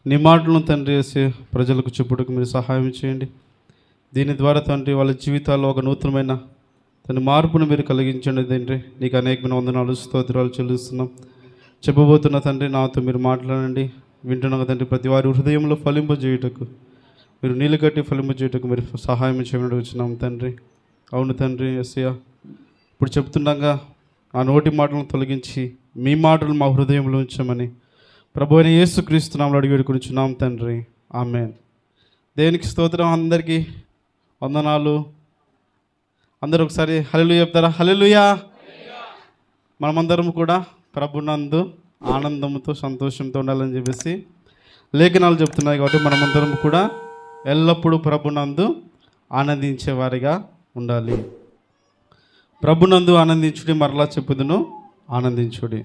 నీ మాటలను తండ్రి చేసి ప్రజలకు చెప్పుటకు మీరు సహాయం చేయండి. దీని ద్వారా తండ్రి వాళ్ళ జీవితాల్లో ఒక నూతనమైన తన మార్పును మీరు కలిగించండి తండ్రి. నీకు అనేకమైన వందనాలు స్తోత్రాలు చెల్లిస్తున్నాం. చెప్పబోతున్న తండ్రి నాతో మీరు మాట్లాడండి. వింటున్నాక తండ్రి ప్రతి వారి హృదయంలో ఫలింపజేయుటకు మీరు నీళ్ళు కట్టి ఫలింపజేయుటకు మీరు సహాయం చేయమని వచ్చినాం తండ్రి. అవును తండ్రి యేసయ్య, ఇప్పుడు చెప్తుండగా ఆ నోటి మాటలను తొలగించి మీ మాటలు మా హృదయంలో ఉంచమని ప్రభు అయిన యేసుక్రీస్తు నామములో అడిగి వేడుకొనుచున్నాం తండ్రి. ఆమేన్. దేవునికి స్తోత్రం. అందరికీ వందనాలు. అందరూ ఒకసారి హల్లెలూయా చెప్తారా? హల్లెలూయా. మనమందరం కూడా ప్రభునందు ఆనందంతో సంతోషంతో ఉండాలని చెప్పేసి లేఖనాలు చెప్తున్నాయి. కాబట్టి మనమందరం కూడా ఎల్లప్పుడూ ప్రభునందు ఆనందించేవారిగా ఉండాలి. ప్రభునందు ఆనందించుడి, మరలా చెప్పుదును ఆనందించుడి.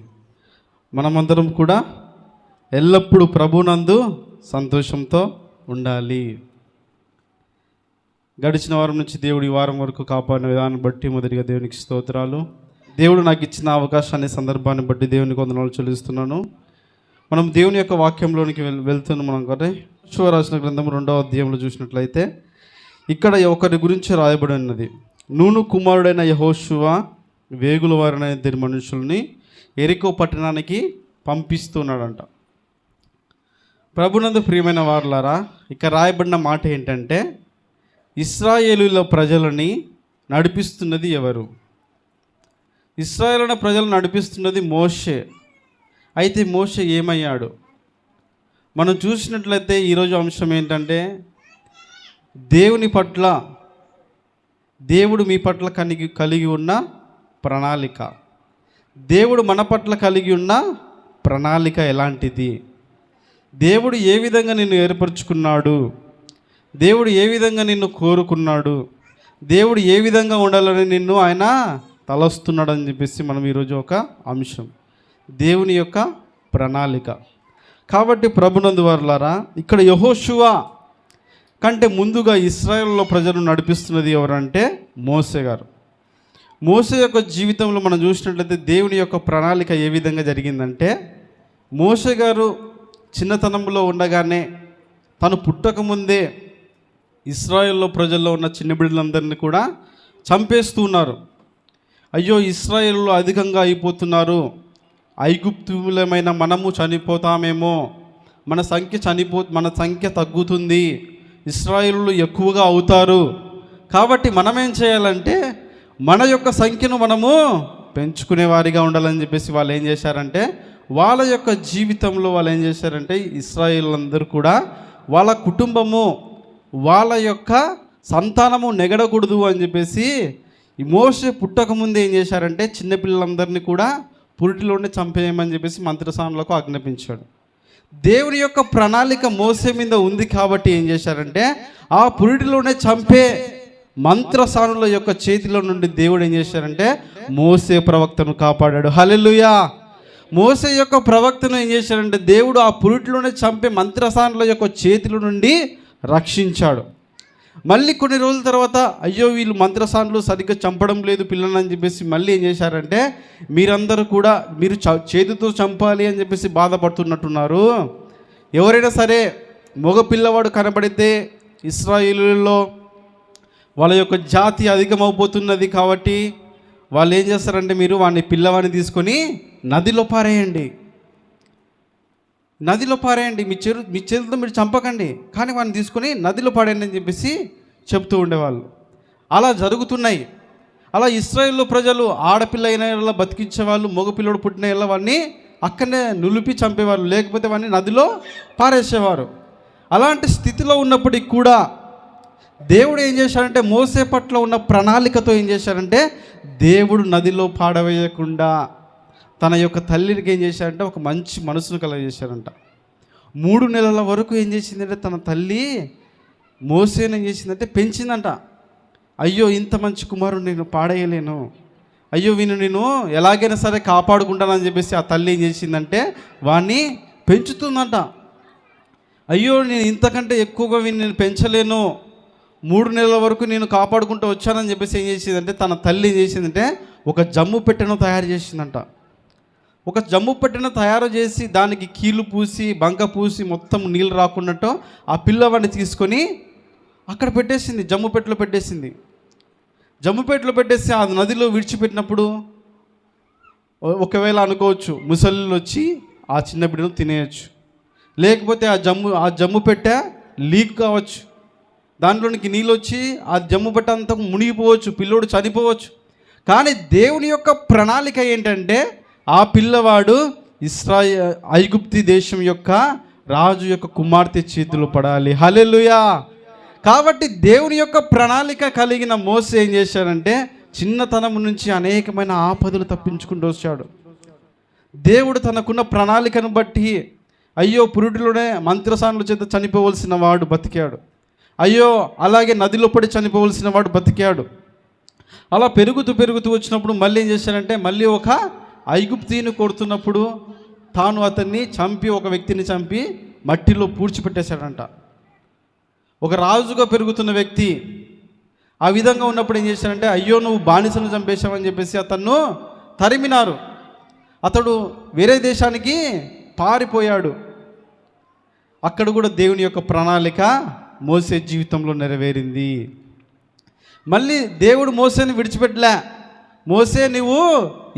మనమందరం కూడా ఎల్లప్పుడూ ప్రభునందు సంతోషంతో ఉండాలి. గడిచిన వారం నుంచి దేవుడు ఈ వారం వరకు కాపాడిన విధానం బట్టి మొదటిగా దేవునికి స్తోత్రాలు. దేవుడు నాకు ఇచ్చిన అవకాశాన్ని, సందర్భాన్ని బట్టి దేవునికి వందనాలు చెల్లిస్తున్నాను. మనం దేవుని యొక్క వాక్యంలోనికి వెళ్తున్నాం. మనం కదా యెహోషువ రాసిన గ్రంథం 2వ అధ్యాయంలో చూసినట్లయితే ఇక్కడ ఒకరి గురించి రాయబడి ఉన్నది. నూను కుమారుడైన యెహోషువ వేగుల వారైన ఇద్దరు మనుషుల్ని యెరికో పట్టణానికి పంపిస్తున్నాడంట. ప్రభునందు ప్రియమైన వారులారా, ఇక్కడ రాయబడిన మాట ఏంటంటే ఇశ్రాయేలుల ప్రజలని నడిపిస్తున్నది ఎవరు? ఇశ్రాయేలుల ప్రజలను నడిపిస్తున్నది మోషే. అయితే మోషే ఏమయ్యాడు? మనం చూసినట్లయితే ఈరోజు అంశం ఏంటంటే దేవుని పట్ల, దేవుడు మీ పట్ల కలిగి ఉన్న ప్రణాళిక. దేవుడు మన పట్ల కలిగి ఉన్న ప్రణాళిక ఎలాంటిది? దేవుడు ఏ విధంగా నిన్ను ఏర్పరచుకున్నాడు? దేవుడు ఏ విధంగా నిన్ను కోరుకున్నాడు? దేవుడు ఏ విధంగా ఉండాలని నిన్ను ఆయన తలస్తున్నాడు అని చెప్పేసి మనం ఈరోజు ఒక అంశం, దేవుని యొక్క ప్రణాళిక. కాబట్టి ప్రభునందు వారులారా, ఇక్కడ యెహోషువ కంటే ముందుగా ఇశ్రాయేలులో ప్రజలను నడిపిస్తున్నది ఎవరంటే మోషే గారు. మోషే యొక్క జీవితంలో మనం చూసినట్లయితే దేవుని యొక్క ప్రణాళిక ఏ విధంగా జరిగిందంటే, మోషే గారు చిన్నతనంలో ఉండగానే, తను పుట్టకముందే ఇశ్రాయేల్లో ప్రజల్లో ఉన్న చిన్న బిడ్డలందరినీ కూడా చంపేస్తూ ఉన్నారు. అయ్యో, ఇశ్రాయేల్లో అధికంగా అయిపోతున్నారు, ఐగుప్తులమైన మనము చనిపోతామేమో, మన సంఖ్య తగ్గుతుంది, ఇశ్రాయేలు ఎక్కువగా అవుతారు. కాబట్టి మనమేం చేయాలంటే మన యొక్క సంఖ్యను మనము పెంచుకునే వారిగా ఉండాలని చెప్పేసి వాళ్ళు ఏం చేశారంటే, వాళ్ళ యొక్క జీవితంలో వాళ్ళు ఏం చేశారంటే, ఇశ్రాయేలులందరూ కూడా వాళ్ళ కుటుంబము, వాళ్ళ యొక్క సంతానము నెగడకూడదు అని చెప్పేసి ఈ మోషే పుట్టకముందే ఏం చేశారంటే చిన్నపిల్లలందరినీ కూడా పురిటిలోనే చంపేయమని చెప్పేసి మంత్రసానులకు ఆజ్ఞాపించాడు. దేవుని యొక్క ప్రణాళిక మోసే మీద ఉంది కాబట్టి ఏం చేశారంటే ఆ పురిటిలోనే చంపే మంత్రసానుల యొక్క చేతిలో నుండి దేవుడు ఏం చేశారంటే మోసే ప్రవక్తను కాపాడాడు. హల్లెలూయా. మోసే యొక్క ప్రవక్తను ఏం చేశారంటే దేవుడు ఆ పురిటిలోనే చంపే మంత్రసానుల యొక్క చేతిలో నుండి రక్షించాడు. మళ్ళీ కొన్ని రోజుల తర్వాత అయ్యో వీళ్ళు మంత్రసానులు సరిగ్గా చంపడం లేదు పిల్లలని అని చెప్పేసి మళ్ళీ ఏం చేశారంటే మీరందరూ కూడా మీరు చేతితో చంపాలి అని చెప్పేసి బాధపడుతున్నట్టున్నారు. ఎవరైనా సరే మగ పిల్లవాడు కనబడితే ఇశ్రాయేలులో వాళ్ళ యొక్క జాతి అధికమైపోతున్నది కాబట్టి వాళ్ళు ఏం చేస్తారంటే మీరు పిల్లవాడిని తీసుకొని నదిలో పారేయండి, మీ చేతులతో మీరు చంపకండి, కానీ వాడిని తీసుకొని నదిలో పాడండి అని చెప్పేసి చెప్తూ ఉండేవాళ్ళు. అలా జరుగుతున్నాయి. అలా ఇశ్రాయేలు ప్రజలు ఆడపిల్ల అయిన ఇలా బతికించేవాళ్ళు, మగపిల్లడు పుట్టిన ఇలా వాడిని అక్కడనే నులిపి చంపేవాళ్ళు, లేకపోతే వాడిని నదిలో పారేసేవారు. అలాంటి స్థితిలో ఉన్నప్పటికీ కూడా దేవుడు ఏం చేశాడంటే మోసే పట్ల ఉన్న ప్రణాళికతో ఏం చేశాడంటే దేవుడు నదిలో పాడవేయకుండా తన యొక్క తల్లికి ఏం చేశాడంటే ఒక మంచి మనసును కలగజేశాడంట. 3 నెలల వరకు ఏం చేసిందంటే తన తల్లి మోసేని ఏం చేసిందంటే పెంచిందంట. అయ్యో, ఇంత మంచి కుమారుడు నేను పాడేయలేను, అయ్యో వీను నేను ఎలాగైనా సరే కాపాడుకుంటానని చెప్పేసి ఆ తల్లి ఏం చేసిందంటే వాడిని పెంచుతుందంట. అయ్యో, నేను ఇంతకంటే ఎక్కువగా వీని నేను పెంచలేను, 3 నెలల వరకు నేను కాపాడుకుంటూ వచ్చానని చెప్పేసి ఏం చేసిందంటే తన తల్లి ఏం చేసిందంటే ఒక జమ్ము పెట్టెను తయారు చేసిందంట. ఒక జమ్ము పెట్టెను తయారు చేసి దానికి కీళ్ళు పూసి బంక పూసి మొత్తం నీళ్ళు రాకున్నట్టు ఆ పిల్లవాడిని తీసుకొని అక్కడ పెట్టేసింది, జమ్ముపెట్టెలో పెట్టేసింది. జమ్ముపెట్టెలో పెట్టేసి ఆ నదిలో విడిచిపెట్టినప్పుడు ఒకవేళ అనుకోవచ్చు ముసలిలు వచ్చి ఆ చిన్న బిడ్డను తినేయచ్చు, లేకపోతే ఆ జమ్ము పెట్టె లీక్ కావచ్చు, దాంట్లోనికి నీళ్ళు వచ్చి ఆ జమ్ము పెట్టె అంతా మునిగిపోవచ్చు, పిల్లోడు చనిపోవచ్చు. కానీ దేవుని యొక్క ప్రణాళిక ఏంటంటే ఆ పిల్లవాడు ఐగుప్తి దేశం యొక్క రాజు యొక్క కుమార్తె చేతిలో పడాలి. హల్లెలూయా. కాబట్టి దేవుని యొక్క ప్రణాళిక కలిగిన మోసే ఏం చేశాడంటే చిన్నతనం నుంచి అనేకమైన ఆపదలు తప్పించుకుంటూ వచ్చాడు. దేవుడు తనకున్న ప్రణాళికను బట్టి అయ్యో పురుటిలోనే మంత్రసానుల చేత చనిపోవలసిన వాడు బతికాడు, అయ్యో అలాగే నదిలో పడి చనిపోవలసిన వాడు బతికాడు. అలా పెరుగుతూ వచ్చినప్పుడు మళ్ళీ ఏం చేశాడంటే మళ్ళీ ఒక ఐగుప్తీని కొడుతున్నప్పుడు తాను అతన్ని చంపి, ఒక వ్యక్తిని చంపి మట్టిలో పూడ్చిపెట్టేశాడంట. ఒక రాజుగా పెరుగుతున్న వ్యక్తి ఆ విధంగా ఉన్నప్పుడు ఏం చేశాడంటే అయ్యో నువ్వు బానిసను చంపేశావని చెప్పేసి అతను తరిమినారు. అతడు వేరే దేశానికి పారిపోయాడు. అక్కడ కూడా దేవుని యొక్క ప్రణాళిక మోసే జీవితంలో నెరవేరింది. మళ్ళీ దేవుడు మోసేని విడిచిపెట్టలే. మోసే నువ్వు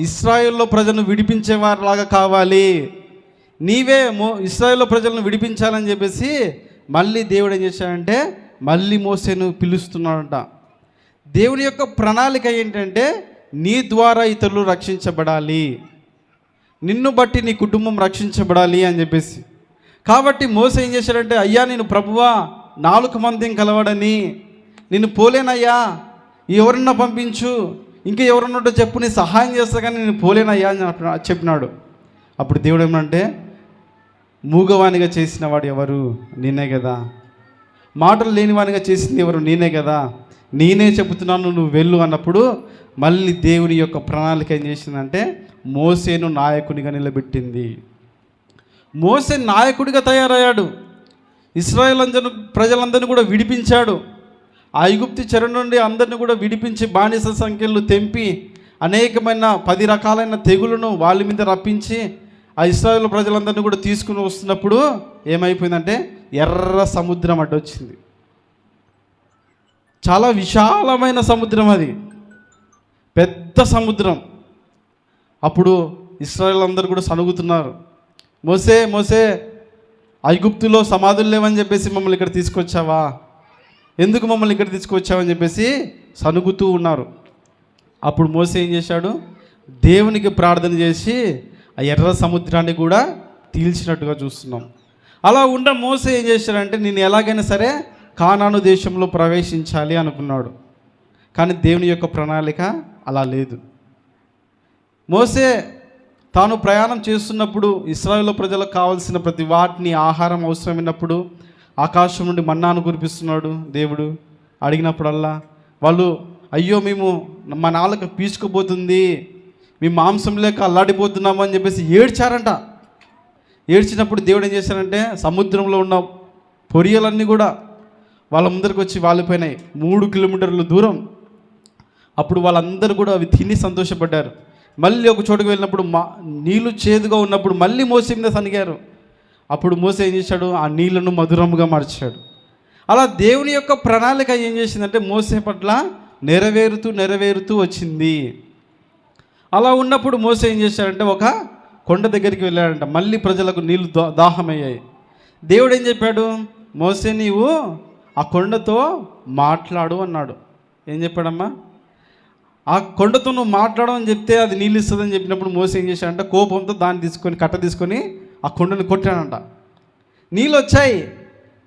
ఇశ్రాయేల్లో ప్రజలను విడిపించేవారిలాగా కావాలి, నీవే ఇశ్రాయేల్లో ప్రజలను విడిపించాలని చెప్పేసి మళ్ళీ దేవుడు ఏం చేశాడంటే మళ్ళీ మోసేను పిలుస్తున్నాడంట. దేవుని యొక్క ప్రణాళిక ఏంటంటే నీ ద్వారా ఇతరులు రక్షించబడాలి, నిన్ను బట్టి నీ కుటుంబం రక్షించబడాలి అని చెప్పేసి. కాబట్టి మోసే ఏం చేశాడంటే అయ్యా నేను ప్రభువా 4 మందిని కలవడని నిన్ను పోలేనయ్యా, ఎవరన్నా పంపించు, ఇంకా ఎవరన్నా చెప్పు, నీ సహాయం చేస్తా కానీ నేను పోలేనయ్యా అని చెప్పినాడు. అప్పుడు దేవుడు ఏమంటే మూగవానిగా చేసిన వాడు ఎవరు? నేనే కదా. మాటలు లేనివానిగా చేసింది ఎవరు? నేనే కదా. నేనే చెబుతున్నాను, నువ్వు వెళ్ళు అన్నప్పుడు మళ్ళీ దేవుని యొక్క ప్రణాళిక ఏం చేసిందంటే మోసేను నాయకునిగా నిలబెట్టింది. మోసే నాయకుడిగా తయారయ్యాడు. ఇశ్రాయేల్ ప్రజలందరినీ కూడా విడిపించాడు. ఐగుప్తు చెర నుండి అందరిని కూడా విడిపించి బానిస సంఖ్యలు తెంపి అనేకమైన 10 రకాలైన తెగులను వాళ్ళ మీద రప్పించి ఆ ఇశ్రాయేల్ ప్రజలందరినీ కూడా తీసుకుని వస్తున్నప్పుడు ఏమైపోయిందంటే ఎర్ర సముద్రం అడ్డొచ్చింది. చాలా విశాలమైన సముద్రం, అది పెద్ద సముద్రం. అప్పుడు ఇశ్రాయేల్ అందరూ కూడా సనుగుతున్నారు, మోసే మోసే ఐగుప్తులో సమాధులు లేవని చెప్పేసి మమ్మల్ని ఇక్కడ తీసుకొచ్చావా, ఎందుకు మమ్మల్ని ఇక్కడ తీసుకొచ్చావని చెప్పేసి సనుగుతూ ఉన్నారు. అప్పుడు మోసే ఏం చేశాడు, దేవునికి ప్రార్థన చేసి ఆ ఎర్ర సముద్రాన్ని కూడా తీల్చినట్టుగా చూస్తున్నాం. అలా ఉన్న మోసే ఏం చేశాడంటే నేను ఎలాగైనా సరే కానాను దేశంలో ప్రవేశించాలి అనుకున్నాడు. కానీ దేవుని యొక్క ప్రణాళిక అలా లేదు. మోసే తాను ప్రయాణం చేస్తున్నప్పుడు ఇశ్రాయేలు ప్రజలకు కావాల్సిన ప్రతి వాటిని ఆహారం అవసరమైనప్పుడు ఆకాశం నుండి మన్నాను కురిపిస్తున్నాడు దేవుడు. అడిగినప్పుడల్లా వాళ్ళు అయ్యో మేము మా నాలుక పీచుకుపోతుంది, మీ మాంసం లేక అల్లాడిపోతున్నాము అని చెప్పేసి ఏడ్చారంట. ఏడ్చినప్పుడు దేవుడు ఏం చేశారంటే సముద్రంలో ఉన్న పొరియలన్నీ కూడా వాళ్ళ ముందరికి వచ్చి వాలిపోయినాయి 3 కిలోమీటర్ల దూరం. అప్పుడు వాళ్ళందరూ కూడా అవి తిని సంతోషపడ్డారు. మళ్ళీ ఒక చోటుకు వెళ్ళినప్పుడు నీళ్ళు చేదుగా ఉన్నప్పుడు మళ్ళీ మోసే మీద సనిగారు. అప్పుడు మోసే ఏం చేశాడు, ఆ నీళ్లను మధురముగా మార్చాడు. అలా దేవుని యొక్క ప్రణాళిక ఏం చేసిందంటే మోసే పట్ల నెరవేరుతూ వచ్చింది. అలా ఉన్నప్పుడు మోసే ఏం చేశాడంటే ఒక కొండ దగ్గరికి వెళ్ళాడంట. మళ్ళీ ప్రజలకు నీళ్లు దాహమయ్యాయి. దేవుడు ఏం చెప్పాడు, మోసే నీవు ఆ కొండతో మాట్లాడు అన్నాడు. ఏం చెప్పాడమ్మా, ఆ కొండతో నువ్వు మాట్లాడమని చెప్తే అది నీళ్ళు ఇస్తుందని చెప్పినప్పుడు మోసే ఏం చేశాడంటే కోపంతో దాన్ని తీసుకొని కట్ట తీసుకొని ఆ కొండని కొట్టాడంట. నీళ్ళు వచ్చాయి.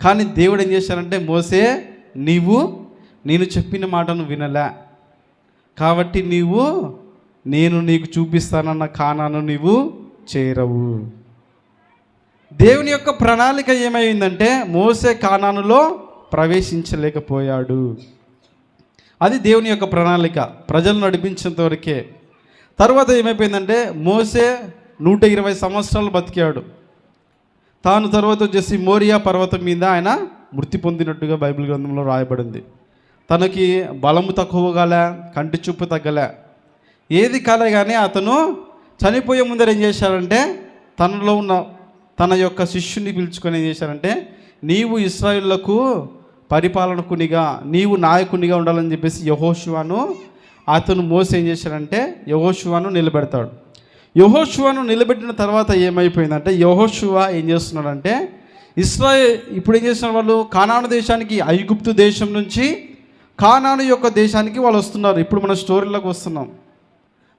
కానీ దేవుడు ఏం చేశాడంటే మోసే నేను చెప్పిన మాటను వినలే, కాబట్టి నేను నీకు చూపిస్తానన్న కానాను నీవు చేరవు. దేవుని యొక్క ప్రణాళిక ఏమైందంటే మోసే కానానులో ప్రవేశించలేకపోయాడు. అది దేవుని యొక్క ప్రణాళిక, ప్రజలు నడిపించేంత వరకే. తర్వాత ఏమైపోయిందంటే మోసే 120 సంవత్సరాలు బతికాడు. తాను తర్వాత వచ్చేసి మోరియా పర్వతం మీద ఆయన మృతి పొందినట్టుగా బైబిల్ గ్రంథంలో రాయబడింది. తనకి బలము తక్కువగాలే, కంటి చూపు తగ్గలే, ఏది కాలే, కానీ అతను చనిపోయే ముందర ఏం చేశారంటే తనలో ఉన్న తన యొక్క శిష్యుని పిలుచుకొని ఏం చేశారంటే, నీవు ఇశ్రాయేలులకు పరిపాలనకునిగా, నీవు నాయకునిగా ఉండాలని చెప్పేసి యెహోషువను అతను మోసే ఏం చేశాడంటే యెహోషువను నిలబెడతాడు. యెహోషువను నిలబెట్టిన తర్వాత ఏమైపోయిందంటే, యెహోషువ ఏం చేస్తున్నాడంటే ఇప్పుడు ఏం చేస్తున్నారు, వాళ్ళు కానాను దేశానికి, ఐగుప్తు దేశం నుంచి కానాను యొక్క దేశానికి వాళ్ళు వస్తున్నారు. ఇప్పుడు మన స్టోరీలోకి వస్తున్నాం.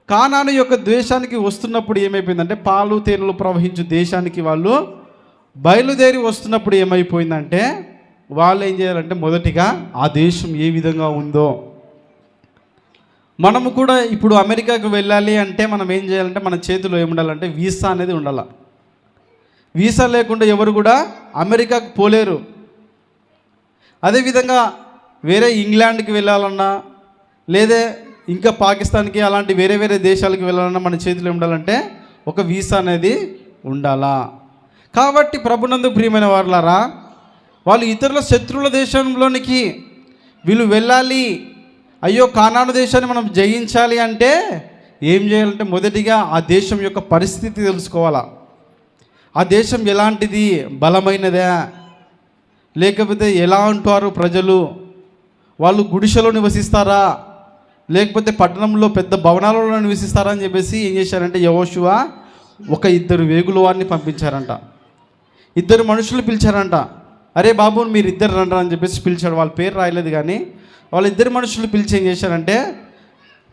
కానాను యొక్క దేశానికి వస్తున్నప్పుడు ఏమైపోయిందంటే, పాలు తేనెలు ప్రవహించు దేశానికి వాళ్ళు బయలుదేరి వస్తున్నప్పుడు ఏమైపోయిందంటే, వాళ్ళు ఏం చేయాలంటే మొదటిగా ఆ దేశం ఏ విధంగా ఉందో, మనము కూడా ఇప్పుడు అమెరికాకు వెళ్ళాలి అంటే మనం ఏం చేయాలంటే మన చేతిలో ఏముండాలంటే వీసా అనేది ఉండాలి. వీసా లేకుండా ఎవరు కూడా అమెరికాకు పోలేరు. అదేవిధంగా వేరే ఇంగ్లాండ్కి వెళ్ళాలన్నా, లేదా ఇంకా పాకిస్తాన్కి, అలాంటి వేరే వేరే దేశాలకు వెళ్ళాలన్నా మన చేతిలో ఉండాలంటే ఒక వీసా అనేది ఉండాలా. కాబట్టి ప్రభునందు ప్రియమైన వారులారా, వాళ్ళు ఇతరుల శత్రువుల దేశంలోనికి వీళ్ళు వెళ్ళాలి, అయ్యో కానాను దేశాన్ని మనం జయించాలి అంటే ఏం చేయాలంటే మొదటిగా ఆ దేశం యొక్క పరిస్థితి తెలుసుకోవాలా. ఆ దేశం ఎలాంటిది, బలమైనదా, లేకపోతే ఎలా ఉంటారు ప్రజలు, వాళ్ళు గుడిసెలో నివసిస్తారా, లేకపోతే పట్టణంలో పెద్ద భవనాలలో నివసిస్తారా అని చెప్పేసి ఏం చేశారంటే యెహోషువ ఒక 2 వేగుల వారిని పంపించారంట. 2 మనుషులు పిలిచారంట. అరే బాబు మీరు 2 రండి అని చెప్పేసి పిలిచాడు. వాళ్ళ పేరు రాయలేదు, కానీ వాళ్ళ 2 మనుషులు పిలిచి ఏం చేశారంటే,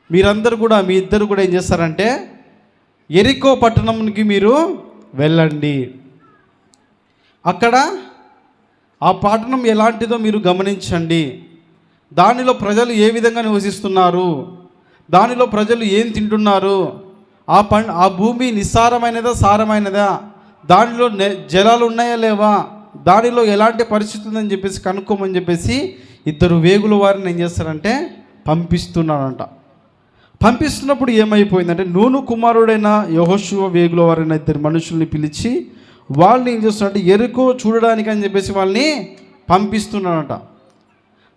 మీ ఇద్దరు కూడా ఏం చేస్తారంటే యెరికో పట్టణంకి మీరు వెళ్ళండి, అక్కడ ఆ పట్టణం ఎలాంటిదో మీరు గమనించండి, దానిలో ప్రజలు ఏ విధంగా నివసిస్తున్నారు, దానిలో ప్రజలు ఏం తింటున్నారు, ఆ భూమి నిస్సారమైనదా సారమైనదా, దానిలో జలాలు ఉన్నాయా లేవా, దానిలో ఎలాంటి పరిస్థితి ఉందని చెప్పేసి కనుక్కోమని చెప్పేసి 2 వేగుల వారిని ఏం చేస్తారంటే పంపిస్తున్నాడంట. పంపిస్తున్నప్పుడు ఏమైపోయిందంటే, నూను కుమారుడైన యెహోషువ వేగుల వారైన 2 మనుషుల్ని పిలిచి వాళ్ళని ఏం చేస్తున్నారంటే యెరికో చూడడానికి అని చెప్పేసి వాళ్ళని పంపిస్తున్నాడంట.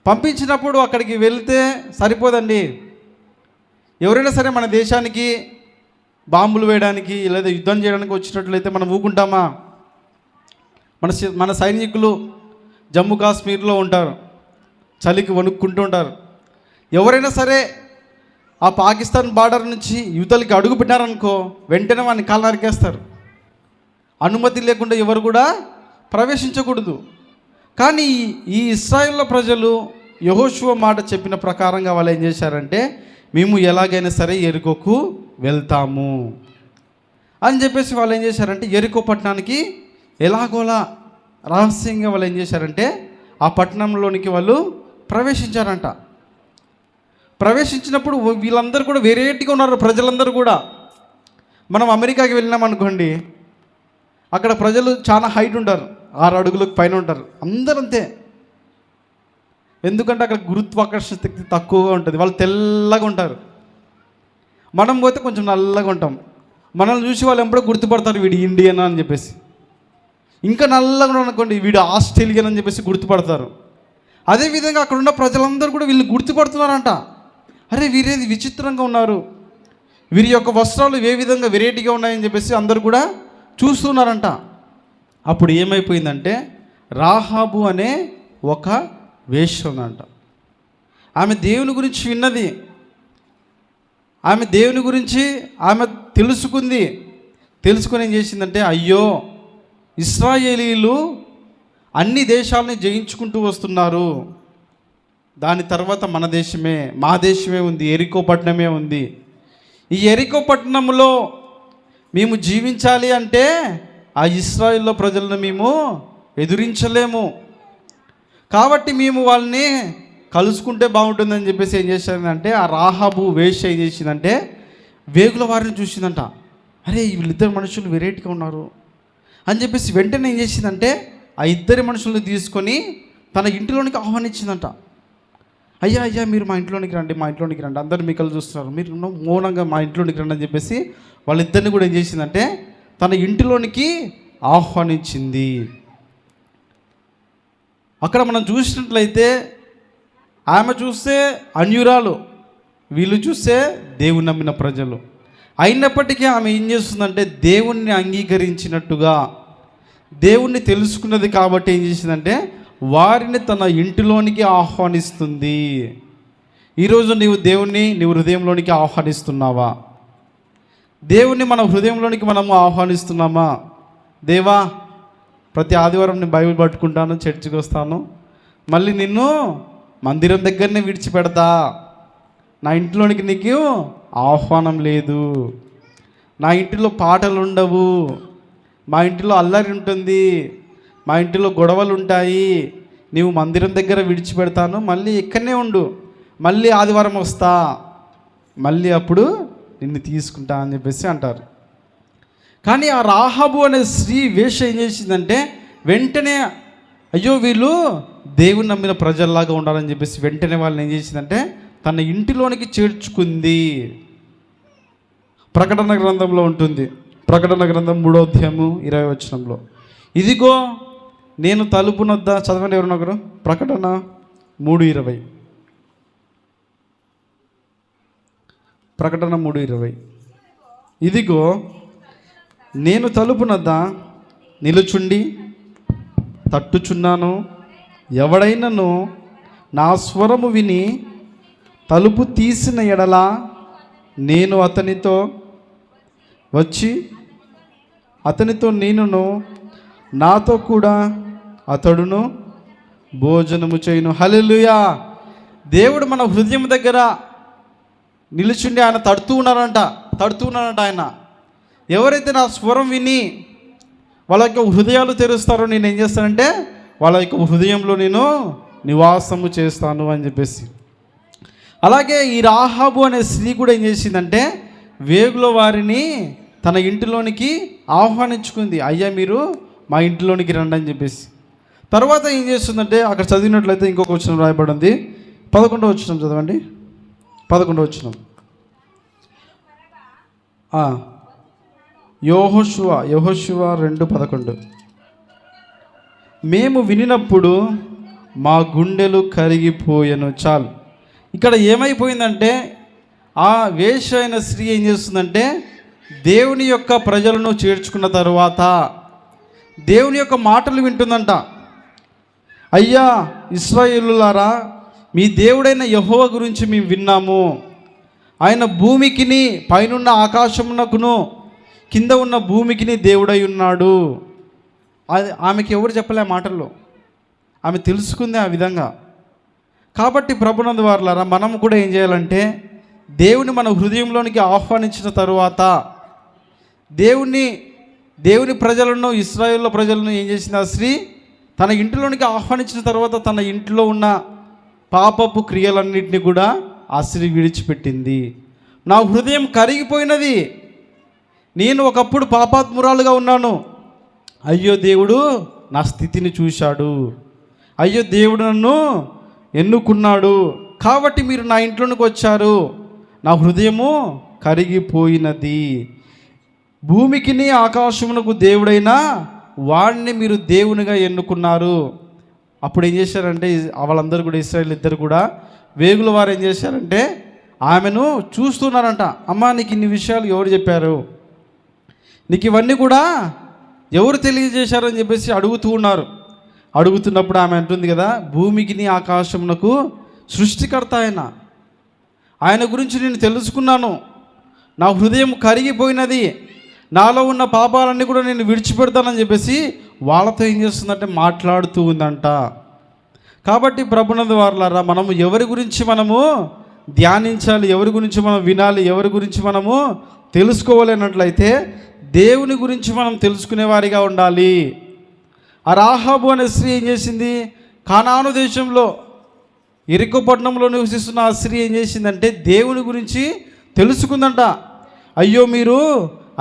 పంపించినప్పుడు అక్కడికి వెళ్తే సరిపోదండి. ఎవరైనా సరే మన దేశానికి బాంబులు వేయడానికి లేదా యుద్ధం చేయడానికి వచ్చినట్లయితే మనం ఊకుంటామా? మన సైనికులు జమ్మూ కాశ్మీర్లో ఉంటారు, చలికి వణుక్కుంటూ ఉంటారు. ఎవరైనా సరే ఆ పాకిస్తాన్ బార్డర్ నుంచి యువతలకి అడుగు పెట్టారనుకో, వెంటనే వాడిని కాళ్ళు నరికేస్తారు. అనుమతి లేకుండా ఎవరు కూడా ప్రవేశించకూడదు. కానీ ఈ ఇశ్రాయేలు ప్రజలు యెహోషువ మాట చెప్పిన ప్రకారంగా వాళ్ళు ఏం చేశారంటే, మేము ఎలాగైనా సరే యెరికోకు వెళ్తాము అని చెప్పేసి వాళ్ళు ఏం చేశారంటే యెరికో పట్టణానికి ఎలాగోలా రహస్యంగా వాళ్ళు ఏం చేశారంటే ఆ పట్టణంలోనికి వాళ్ళు ప్రవేశించారంట. ప్రవేశించినప్పుడు వీళ్ళందరూ కూడా వెరైటీగా ఉన్నారు. ప్రజలందరూ కూడా, మనం అమెరికాకి వెళ్ళినాం అనుకోండి, అక్కడ ప్రజలు చాలా హైట్ ఉంటారు, 6 అడుగులకు పైన ఉంటారు, అందరూ అంతే. ఎందుకంటే అక్కడ గురుత్వాకర్షణ శక్తి తక్కువగా ఉంటుంది, వాళ్ళు తెల్లగా ఉంటారు. మనం పోతే కొంచెం నల్లగా ఉంటాం. మనల్ని చూసి వాళ్ళు ఎప్పుడో గుర్తుపడతారు, వీడు ఇండియన్ అని చెప్పేసి. ఇంకా నల్లగా ఉన్నాడు అనుకోండి, వీడు ఆస్ట్రేలియన్ అని చెప్పేసి గుర్తుపడతారు. అదేవిధంగా అక్కడ ఉన్న ప్రజలందరూ కూడా వీళ్ళు గుర్తుపడుతున్నారంట. అరే వీరేది విచిత్రంగా ఉన్నారు, వీరి యొక్క వస్త్రాలు ఏ విధంగా వెరైటీగా ఉన్నాయని చెప్పేసి అందరూ కూడా చూస్తున్నారంట. అప్పుడు ఏమైపోయిందంటే, రాహాబు అనే ఒక వేశ్య ఉందంట. ఆమె దేవుని గురించి విన్నది, ఆమె దేవుని గురించి ఆమె తెలుసుకుని ఏం చేసిందంటే, అయ్యో ఇశ్రాయేలీలు అన్ని దేశాలని జయించుకుంటూ వస్తున్నారు, దాని తర్వాత మా దేశమే ఉంది, యెరికో పట్టణమే ఉంది. ఈ యెరికో పట్టణంలో మేము జీవించాలి అంటే ఆ ఇశ్రాయేలు ప్రజలను మేము ఎదురించలేము, కాబట్టి మేము వాళ్ళని కలుసుకుంటే బాగుంటుందని చెప్పేసి ఏం చేశారంటే, ఆ రాహాబు వేశ్య ఏం చేసిందంటే వేగుల వారిని చూసిందంట. అరే వీళ్ళిద్దరు మనుషులు వెరైటీగా ఉన్నారు అని చెప్పేసి వెంటనే ఏం చేసిందంటే ఆ 2 మనుషులను తీసుకొని తన ఇంటిలోనికి ఆహ్వానించిందంట. అయ్యా మీరు మా ఇంట్లోనికి రండి, అందరూ మీకు చూస్తున్నారు, మీరు మౌనంగా మా ఇంట్లోనికి రండి అని చెప్పేసి వాళ్ళిద్దరిని కూడా ఏం చేసిందంటే తన ఇంటిలోనికి ఆహ్వానించింది. అక్కడ మనం చూసినట్లయితే ఆమె చూస్తే అన్యురాలు, వీళ్ళు చూస్తే దేవుని నమ్మిన ప్రజలు. అయినప్పటికీ ఆమె ఏం చేస్తుందంటే దేవుణ్ణి అంగీకరించినట్టుగా, దేవుణ్ణి తెలుసుకున్నది కాబట్టి ఏం చేసిందంటే వారిని తన ఇంటిలోనికి ఆహ్వానిస్తుంది. ఈరోజు నీవు హృదయంలోనికి ఆహ్వానిస్తున్నావా? దేవుణ్ణి మన హృదయంలోనికి మనము ఆహ్వానిస్తున్నామా? దేవా, ప్రతి ఆదివారం నేను బైబిల్ పట్టుకుంటాను, చర్చికి వస్తాను, మళ్ళీ నిన్ను మందిరం దగ్గరనే విడిచిపెడతా, నా ఇంట్లోనికి నీకు ఆహ్వానం లేదు, నా ఇంటిలో పాటలు ఉండవు, మా ఇంటిలో అల్లరి ఉంటుంది, మా ఇంటిలో గొడవలు ఉంటాయి, నీవు మందిరం దగ్గర విడిచిపెడతాను, మళ్ళీ ఇక్కడనే ఉండు, మళ్ళీ ఆదివారం వస్తా, మళ్ళీ అప్పుడు నిన్ను తీసుకుంటా అని చెప్పేసి అంటారు. కానీ ఆ రాహాబు అనే స్త్రీ వేశ్య ఏం చేసిందంటే వెంటనే అయ్యో వీళ్ళు దేవుని నమ్మిన ప్రజల్లాగా ఉండాలని చెప్పేసి వెంటనే వాళ్ళని ఏం చేసిందంటే తన ఇంటిలోనికి చేర్చుకుంది. ప్రకటన గ్రంథంలో ఉంటుంది, ప్రకటన గ్రంథం 3వ అధ్యాయము 20వ వచనంలో, ఇదిగో నేను తలుపు నొద్ద, చదవండి ఎవరినొకరు, ప్రకటన 3:20, ప్రకటన 3:20, ఇదిగో నేను తలుపు నొద్ద నిలుచుండి తట్టుచున్నాను, ఎవడైనను నా స్వరము విని తలుపు తీసిన ఎడల నేను అతనితో వచ్చి అతనితో నేనును, నాతో కూడా అతడును భోజనము చేయును. హల్లెలూయా. దేవుడు మన హృదయం దగ్గర నిలుచుండి ఆయన తడుతూ ఉన్నారంట ఆయన. ఎవరైతే నా స్వరం విని వాళ్ళ యొక్క హృదయాలు తెరుస్తారో నేను ఏం చేస్తానంటే వాళ్ళ యొక్క హృదయంలో నేను నివాసము చేస్తాను అని చెప్పేసి. అలాగే ఈ రాహాబు అనే స్త్రీ కూడా ఏం చేసిందంటే వేగుల వారిని తన ఇంటిలోనికి ఆహ్వానించుకుంది. అయ్యా మీరు మా ఇంటిలోనికి రండి అని చెప్పేసి. తర్వాత ఏం చేస్తుందంటే అక్కడ చదివినట్లయితే ఇంకొక వచనం రాయబడింది, 11వ వచనం చదవండి, 11వ వచనం. యెహోషువ 2:11, మేము వినినప్పుడు మా గుండెలు కరిగిపోయెను. చాలు. ఇక్కడ ఏమైపోయిందంటే ఆ వేశ్య అయిన స్త్రీ ఏం చేస్తుందంటే దేవుని యొక్క ప్రజలను చేర్చుకున్న తరువాత దేవుని యొక్క మాటలు వింటుందంట. అయ్యా ఇశ్రాయేలులారా, మీ దేవుడైన యెహోవా గురించి మేము విన్నాము, ఆయన భూమికిని పైనున్న ఆకాశమునకును కింద ఉన్న భూమికిని దేవుడై ఉన్నాడు. అది ఆమెకి ఎవరు చెప్పలే మాటల్లో, ఆమె తెలుసుకుంది ఆ విధంగా. కాబట్టి ప్రభునందు వారలారా, మనం కూడా ఏం చేయాలంటే దేవుని మన హృదయంలోనికి ఆహ్వానించిన తరువాత దేవుని ప్రజలను, ఇశ్రాయేలు ప్రజలను ఏం చేసింది ఆ స్త్రీ తన ఇంటిలోనికి ఆహ్వానించిన తర్వాత తన ఇంట్లో ఉన్న పాపపు క్రియలన్నింటినీ కూడా ఆ స్త్రీ విడిచిపెట్టింది. నా హృదయం కరిగిపోయినది, నేను ఒకప్పుడు పాపాత్మురాలుగా ఉన్నాను, అయ్యో దేవుడు నా స్థితిని చూశాడు, అయ్యో దేవుడు నన్ను ఎన్నుకున్నాడు, కాబట్టి మీరు నా ఇంట్లోనికి వచ్చారు, నా హృదయము కరిగిపోయినది, భూమికిని ఆకాశమునకు దేవుడైనా వాడిని మీరు దేవునిగా ఎన్నుకున్నారు. అప్పుడు ఏం చేశారంటే వాళ్ళందరూ కూడా, ఇశ్రాయేలు ఇద్దరు కూడా వేగుల వారు ఏం చేశారంటే ఆమెను చూస్తున్నారంట. అమ్మా నీకు ఇన్ని విషయాలు ఎవరు చెప్పారు, నీకు ఇవన్నీ కూడా ఎవరు తెలియజేశారని చెప్పేసి అడుగుతూ ఉన్నారు. అడుగుతున్నప్పుడు ఆమె అంటుంది కదా, భూమికిని ఆకాశమునకు సృష్టికర్త ఆయన గురించి నేను తెలుసుకున్నాను, నా హృదయం కరిగిపోయినది, నాలో ఉన్న పాపాలన్నీ కూడా నేను విడిచిపెడతానని చెప్పేసి వాళ్ళతో ఏం చేస్తుందంటే మాట్లాడుతూ ఉందంట. కాబట్టి ప్రభునందు వారలారా, మనము ఎవరి గురించి మనము ధ్యానించాలి, ఎవరి గురించి మనం వినాలి, ఎవరి గురించి మనము తెలుసుకోవాలి అన్నట్లయితే దేవుని గురించి మనం తెలుసుకునే వారిగా ఉండాలి. ఆ రాహాబు అనే స్త్రీ ఏం చేసింది, కానాను దేశంలో యెరికో పట్టణంలో నివసిస్తున్న ఆ స్త్రీ ఏం చేసిందంటే దేవుని గురించి తెలుసుకుందంట. అయ్యో మీరు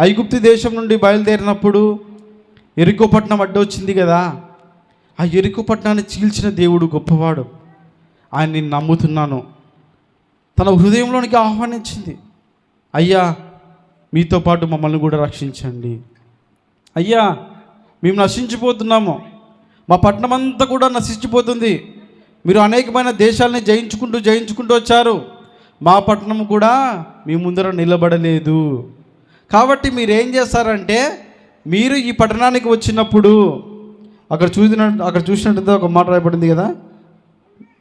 ఐగుప్తు దేశం నుండి బయలుదేరినప్పుడు యెరికో పట్టణం అడ్డొచ్చింది కదా, ఆ యెరికో పట్టణాన్ని చీల్చిన దేవుడు గొప్పవాడు, ఆయన్ని నమ్ముతున్నాను. తన హృదయంలోనికి ఆహ్వానించింది, అయ్యా మీతో పాటు మమ్మల్ని కూడా రక్షించండి, అయ్యా మేము నశించిపోతున్నాము, మా పట్టణం అంతా కూడా నశించిపోతుంది, మీరు అనేకమైన దేశాలని జయించుకుంటూ వచ్చారు, మా పట్టణం కూడా మీ ముందర నిలబడలేదు, కాబట్టి మీరు ఏం చేస్తారంటే, మీరు ఈ పట్టణానికి వచ్చినప్పుడు అక్కడ చూసినట్టు ఒక మాట రాయబడింది కదా,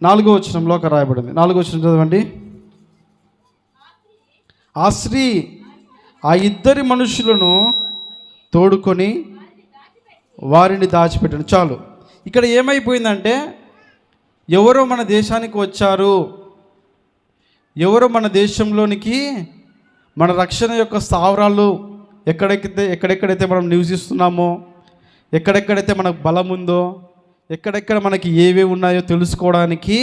4వ వచనంలో ఒక రాయబడింది. 4వ వచనం చదవండి. ఆ స్త్రీ ఆ ఇద్దరి మనుషులను తోడుకొని వారిని దాచిపెట్టాను. చాలు. ఇక్కడ ఏమైపోయిందంటే, ఎవరో మన దేశానికి వచ్చారు, ఎవరో మన దేశంలోనికి మన రక్షణ యొక్క స్థావరాలు ఎక్కడెక్కడైతే మనం నివసిస్తున్నామో, ఎక్కడెక్కడైతే మనకు బలం ఉందో, ఎక్కడెక్కడ మనకి ఏవే ఉన్నాయో తెలుసుకోవడానికి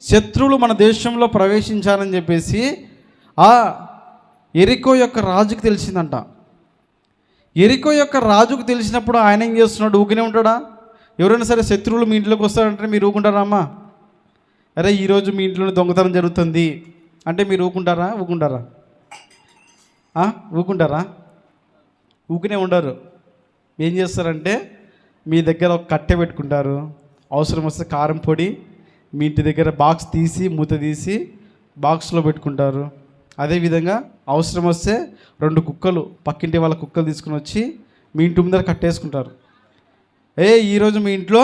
శత్రువులు మన దేశంలో ప్రవేశించారని చెప్పేసి ఆ ఎరికో యొక్క రాజుకు తెలిసిందంట. ఎరికో యొక్క రాజుకు తెలిసినప్పుడు ఆయన ఏం చేస్తున్నాడు? ఊకినే ఉంటాడా? ఎవరైనా సరే శత్రువులు మీ ఇంట్లోకి వస్తారంటే మీరు ఊకుంటారా? అమ్మా, అరే ఈరోజు మీ ఇంట్లోనే దొంగతనం జరుగుతుంది అంటే మీరు ఊకుంటారా? ఊకుంటారా? ఊకినే ఉండరు. ఏం చేస్తారంటే, మీ దగ్గర ఒక కట్టె పెట్టుకుంటారు, అవసరం వస్తే కారం పొడి, మీ ఇంటి దగ్గర బాక్స్ తీసి మూత తీసి బాక్స్లో పెట్టుకుంటారు. అదేవిధంగా అవసరం వస్తే 2 కుక్కలు, పక్కింటి వాళ్ళ కుక్కలు తీసుకుని వచ్చి మీ ఇంటి ముందర కట్టేసుకుంటారు. ఈరోజు మీ ఇంట్లో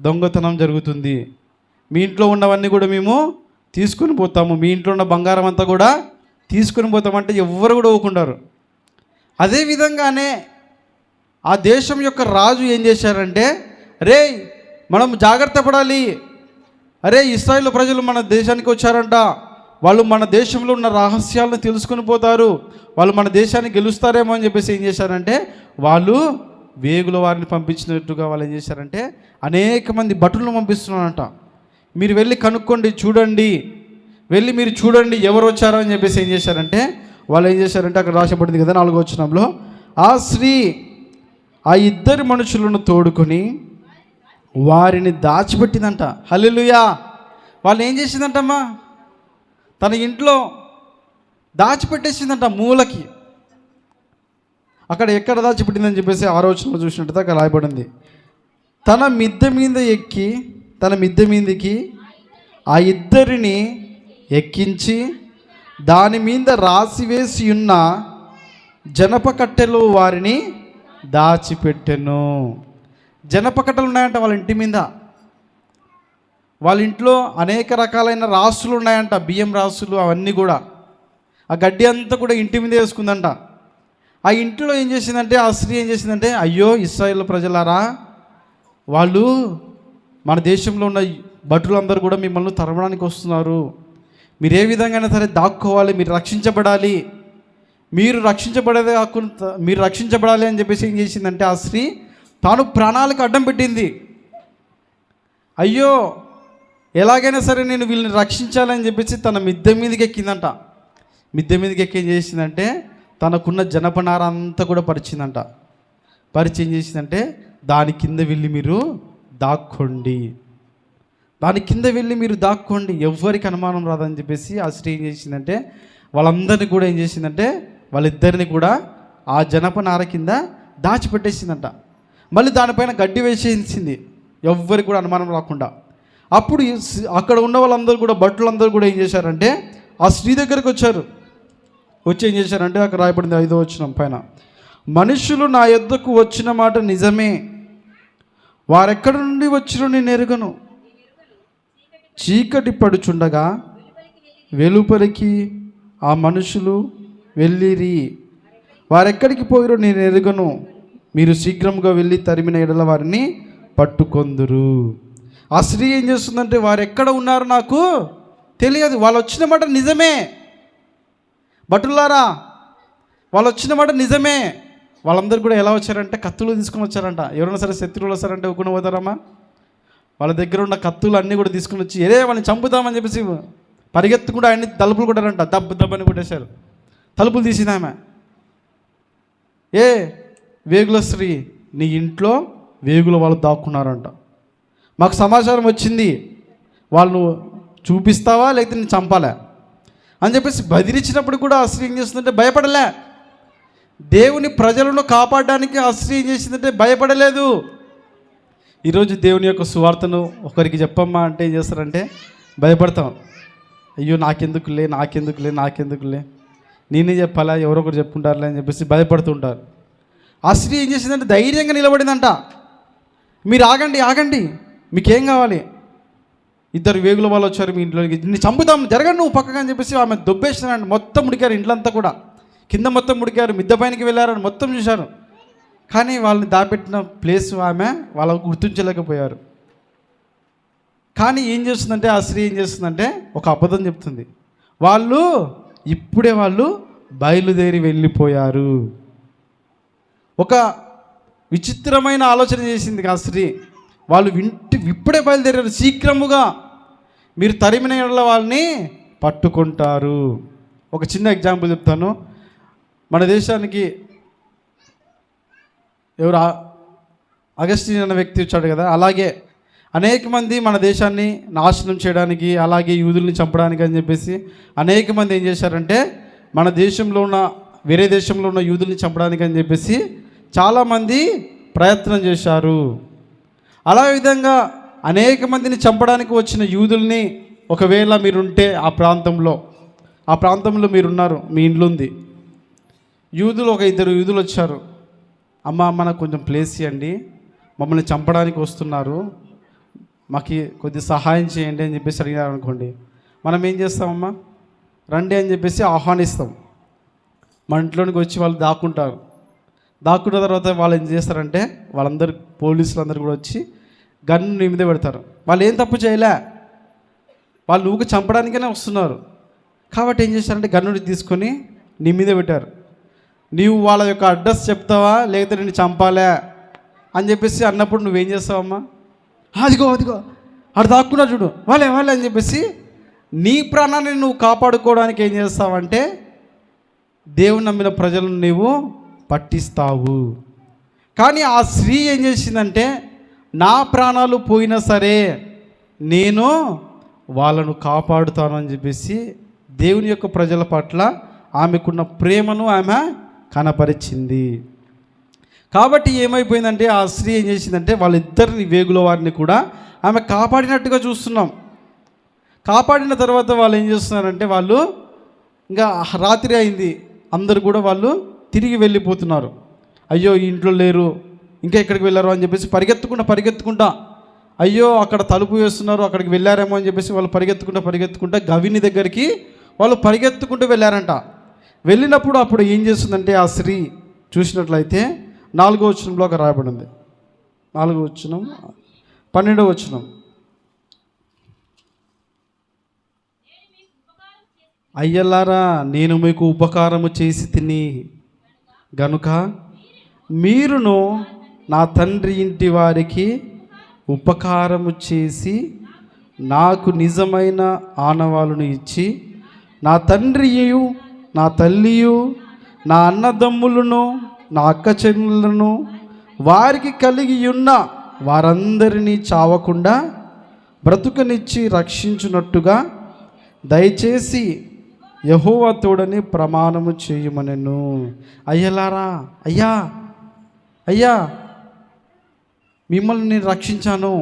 దొంగతనం జరుగుతుంది, మీ ఇంట్లో ఉన్నవన్నీ కూడా మేము తీసుకుని పోతాము, మీ ఇంట్లో ఉన్న బంగారం అంతా కూడా తీసుకుని పోతామంటే ఎవ్వరు కూడా ఊకుంటారు. అదేవిధంగానే ఆ దేశం యొక్క రాజు ఏం చేశారంటే, మనం జాగ్రత్త పడాలి, ఇశ్రాయేలు ప్రజలు మన దేశానికి వచ్చారంట, వాళ్ళు మన దేశంలో ఉన్న రహస్యాలను తెలుసుకుని పోతారు, వాళ్ళు మన దేశాన్ని గెలుస్తారేమో అని చెప్పేసి ఏం చేశారంటే, వాళ్ళు వేగుల వారిని పంపించినట్టుగా వాళ్ళు ఏం చేశారంటే అనేక మంది భటులను పంపిస్తున్నారంట. మీరు వెళ్ళి కనుక్కోండి, మీరు చూడండి ఎవరు వచ్చారో అని చెప్పేసి ఏం చేశారంటే, వాళ్ళు ఏం చేశారంటే అక్కడ రాసబడింది కదా 4వ వచనంలో, ఆ స్త్రీ ఆ ఇద్దరు మనుషులను తోడుకొని వారిని దాచిపెట్టిందంట. హల్లెలూయా. వాళ్ళు ఏం చేసిందంటమ్మా, తన ఇంట్లో దాచిపెట్టేసిందంట మూలకి. అక్కడ ఎక్కడ దాచిపెట్టిందని చెప్పేసి 6వ వచనంలో చూసినట్టు అక్కడ రాయబడింది. తన మిద్దె మీదకి ఆ ఇద్దరిని ఎక్కించి దాని మీద రాసివేసి ఉన్న జనప కట్టెలు వారిని దాచిపెట్టెను. జనప కట్టెలు ఉన్నాయంట వాళ్ళ ఇంటి మీద. వాళ్ళ ఇంట్లో అనేక రకాలైన రాసులు ఉన్నాయంట, బియ్యం రాసులు, అవన్నీ కూడా. ఆ గడ్డి అంతా కూడా ఇంటి మీద వేసుకుందంట. ఆ ఇంట్లో ఏం చేసిందంటే, ఆ స్త్రీ ఏం చేసిందంటే, అయ్యో ఇశ్రాయేలు ప్రజలారా, వాళ్ళు మన దేశంలో ఉన్న భటులందరూ కూడా మిమ్మల్ని తరమడానికి వస్తున్నారు, మీరు ఏ విధంగా సరే దాక్కోవాలి, మీరు రక్షించబడాలి, మీరు రక్షించబడాలి అని చెప్పేసి ఏం చేసిందంటే, ఆ స్త్రీ తాను ప్రాణాలకు అడ్డం పెట్టింది. అయ్యో ఎలాగైనా సరే నేను వీళ్ళని రక్షించాలని చెప్పేసి తన మిద్దె మీదకి ఎక్కిందంట. మిద్దె మీదకి ఎక్కి ఏం చేసిందంటే, తనకున్న జనపనార అంతా కూడా పరిచిందంట. ఏం చేసిందంటే, దాని కింద వెళ్ళి మీరు దాక్కోండి, ఎవ్వరికి అనుమానం రాదని చెప్పేసి ఆ స్త్రీ ఏం చేసిందంటే, వాళ్ళందరినీ కూడా ఏం చేసిందంటే, వాళ్ళిద్దరిని కూడా ఆ జనపనార కింద దాచిపెట్టేసిందంట. మళ్ళీ దానిపైన గడ్డి వేసేసింది, ఎవ్వరికి కూడా అనుమానం రాకుండా. అప్పుడు అక్కడ ఉన్న వాళ్ళందరూ కూడా, భటులందరూ కూడా ఏం చేశారంటే, ఆ స్త్రీ దగ్గరికి వచ్చి ఏం చేశారంటే, అక్కడ రాయబడింది 5వ వచనం పైన, మనుషులు నా యొద్దకు వచ్చిన మాట నిజమే, వారెక్కడి నుండి వచ్చిరో నేను ఎరుగను, చీకటి పడుచుండగా వెలుపలికి ఆ మనుషులు వెళ్ళిరి, వారెక్కడికి పోయిరో నేను ఎరుగను, మీరు శీఘ్రంగా వెళ్ళి తరిమిన ఎడల వారిని పట్టుకొందురు. ఆ స్త్రీ ఏం చేస్తుందంటే, వారు ఎక్కడ ఉన్నారో నాకు తెలియదు, వాళ్ళు వచ్చిన మాట నిజమే, భటులారా వాళ్ళు వచ్చిన మాట నిజమే. వాళ్ళందరూ కూడా ఎలా వచ్చారంటే, కత్తులు తీసుకుని వచ్చారంట. ఎవరైనా సరే శత్రువులు వస్తారంటే ఊకుని పోతారమ్మా, వాళ్ళ దగ్గర ఉన్న కత్తులు అన్నీ కూడా తీసుకుని వచ్చి వాళ్ళని చంపుతామని చెప్పేసి పరిగెత్తుకుంటూ ఆయన్ని తలుపులు కొట్టారంట. దబ్బని కొట్టేశారు, తలుపులు తీసింది ఆమె. వేగుల స్త్రీ, నీ ఇంట్లో వేగుల వాళ్ళు దాక్కున్నారంట, మాకు సమాచారం వచ్చింది, వాళ్ళు చూపిస్తావా లేకపోతే నేను చంపాలా అని చెప్పేసి బెదిరించినప్పుడు కూడా ఆ స్త్రీ ఏం చేస్తుందంటే భయపడలే. దేవుని ప్రజలను కాపాడడానికి ఆ స్త్రీ ఏం చేసిందంటే భయపడలేదు. ఈరోజు దేవుని యొక్క సువార్తను ఒకరికి చెప్పమ్మా అంటే ఏం చేస్తారంటే భయపడతాం. అయ్యో నాకెందుకులే, నేనే చెప్పాలా, ఎవరో ఒకరు చెప్పుకుంటారులే అని చెప్పేసి భయపడుతుంటారు. ఆ స్త్రీ ఏం చేసిందంటే ధైర్యంగా నిలబడిందంట. మీరు ఆగండి, మీకేం కావాలి? ఇద్దరు వేగుల వాళ్ళు వచ్చారు మీ ఇంట్లోకి, నిన్ను చంపుతాం, జరగండి నువ్వు పక్కగా అని చెప్పేసి ఆమె దొబ్బేసినారండి. మొత్తం ముడికారు, ఇంట్లంతా కూడా కింద మొత్తం ముడికారు, మిద్ద పైనకి వెళ్ళారని మొత్తం చూశారు. కానీ వాళ్ళని దాపెట్టిన ప్లేస్ ఆమె వాళ్ళకు గుర్తించలేకపోయారు. కానీ ఏం చేస్తుందంటే ఆ స్త్రీ ఏం చేస్తుందంటే ఒక అబద్ధం చెప్తుంది. ఇప్పుడే వాళ్ళు బయలుదేరి వెళ్ళిపోయారు. ఒక విచిత్రమైన ఆలోచన చేసింది ఆ స్త్రీ. వాళ్ళు ఇప్పుడే బయలుదేరారు, శీఘ్రముగా మీరు తరిమిన యెడల వాళ్ళని పట్టుకుంటారు. ఒక చిన్న ఎగ్జాంపుల్ చెప్తాను. మన దేశానికి ఎవరు అగస్టిన్ అనే వ్యక్తి వచ్చాడు కదా, అలాగే అనేక మంది మన దేశాన్ని నాశనం చేయడానికి, అలాగే యూదుల్ని చంపడానికి అని చెప్పేసి అనేక మంది ఏం చేశారంటే మన దేశంలో ఉన్న వేరే దేశంలో ఉన్న యూదుల్ని చంపడానికి అని చెప్పేసి చాలామంది ప్రయత్నం చేశారు. అలా విధంగా అనేక మందిని చంపడానికి వచ్చిన యూదుల్ని ఒకవేళ మీరుంటే ఆ ప్రాంతంలో మీరున్నారు, మీ ఇంట్లో ఉంది, ఇద్దరు యూదులు వచ్చారు, అమ్మ మనకు కొంచెం ప్లేస్ ఇవ్వండి, మమ్మల్ని చంపడానికి వస్తున్నారు, మాకు కొద్దిగా సహాయం చేయండి అని చెప్పేసి అడిగారు అనుకోండి, మనం ఏం చేస్తామమ్మా, రండి అని చెప్పేసి ఆహ్వానిస్తాం. మన ఇంట్లోనికి వచ్చి వాళ్ళు దాక్కున్న తర్వాత వాళ్ళు ఏం చేస్తారంటే వాళ్ళందరూ పోలీసులు అందరూ కూడా వచ్చి గన్ను నీ మీద పెడతారు. వాళ్ళు ఏం తప్పు చేయలే, వాళ్ళు నువ్వు చంపడానికనే వస్తున్నారు కాబట్టి ఏం చేశారంటే గన్నుని తీసుకొని నీ మీద పెట్టారు. నీవు వాళ్ళ యొక్క అడ్రస్ చెప్తావా లేకపోతే నేను చంపాలే అని చెప్పేసి అన్నప్పుడు నువ్వేం చేస్తావమ్మా, అదిగో అక్కడ దాక్కున్నా చూడు వాళ్ళే అని చెప్పేసి నీ ప్రాణాన్ని నువ్వు కాపాడుకోవడానికి ఏం చేస్తావంటే దేవుని నమ్మిన ప్రజలను నీవు పట్టిస్తావు. కానీ ఆ స్త్రీ ఏం చేసిందంటే నా ప్రాణాలు పోయినా సరే నేను వాళ్ళను కాపాడుతాను అని చెప్పేసి దేవుని యొక్క ప్రజల పట్ల ఆమెకున్న ప్రేమను ఆమె కనపరిచింది. కాబట్టి ఏమైపోయిందంటే ఆ స్త్రీ ఏం చేసిందంటే వాళ్ళిద్దరిని వేగుల వారిని కూడా ఆమె కాపాడినట్టుగా చూస్తున్నాం. కాపాడిన తర్వాత వాళ్ళు ఏం చేస్తున్నారంటే వాళ్ళు ఇంకా రాత్రి అయింది, అందరు కూడా వాళ్ళు తిరిగి వెళ్ళిపోతున్నారు. అయ్యో ఈ ఇంట్లో లేరు, ఇంకా ఎక్కడికి వెళ్ళారు అని చెప్పేసి పరిగెత్తుకుంటా అయ్యో అక్కడ తలుపు వేస్తున్నారు అక్కడికి వెళ్ళారేమో అని చెప్పేసి వాళ్ళు పరిగెత్తుకుంటా గవిని దగ్గరికి వాళ్ళు పరిగెత్తుకుంటూ వెళ్ళారంట. వెళ్ళినప్పుడు అప్పుడు ఏం చేస్తుందంటే ఆ స్త్రీ చూసినట్లయితే 4వ వచనంలో ఒక రాయబడింది, 4వ వచనం 12వ వచనం, అయ్యలారా నేను మీకు ఉపకారము చేసి తిని గనుక మీరును నా తండ్రి ఇంటి వారికి ఉపకారము చేసి నాకు నిజమైన ఆనవాళ్ళను ఇచ్చి నా తండ్రియు నా తల్లియు నా అన్నదమ్ములను నా అక్క చెల్లెలను వారికి కలిగి ఉన్న వారందరినీ చావకుండా బ్రతుకనిచ్చి రక్షించున్నట్టుగా దయచేసి యెహోవా తోడని ప్రమాణము చేయమనెను. అయ్యలారా అయ్యా మిమ్మల్ని నేను రక్షించాను,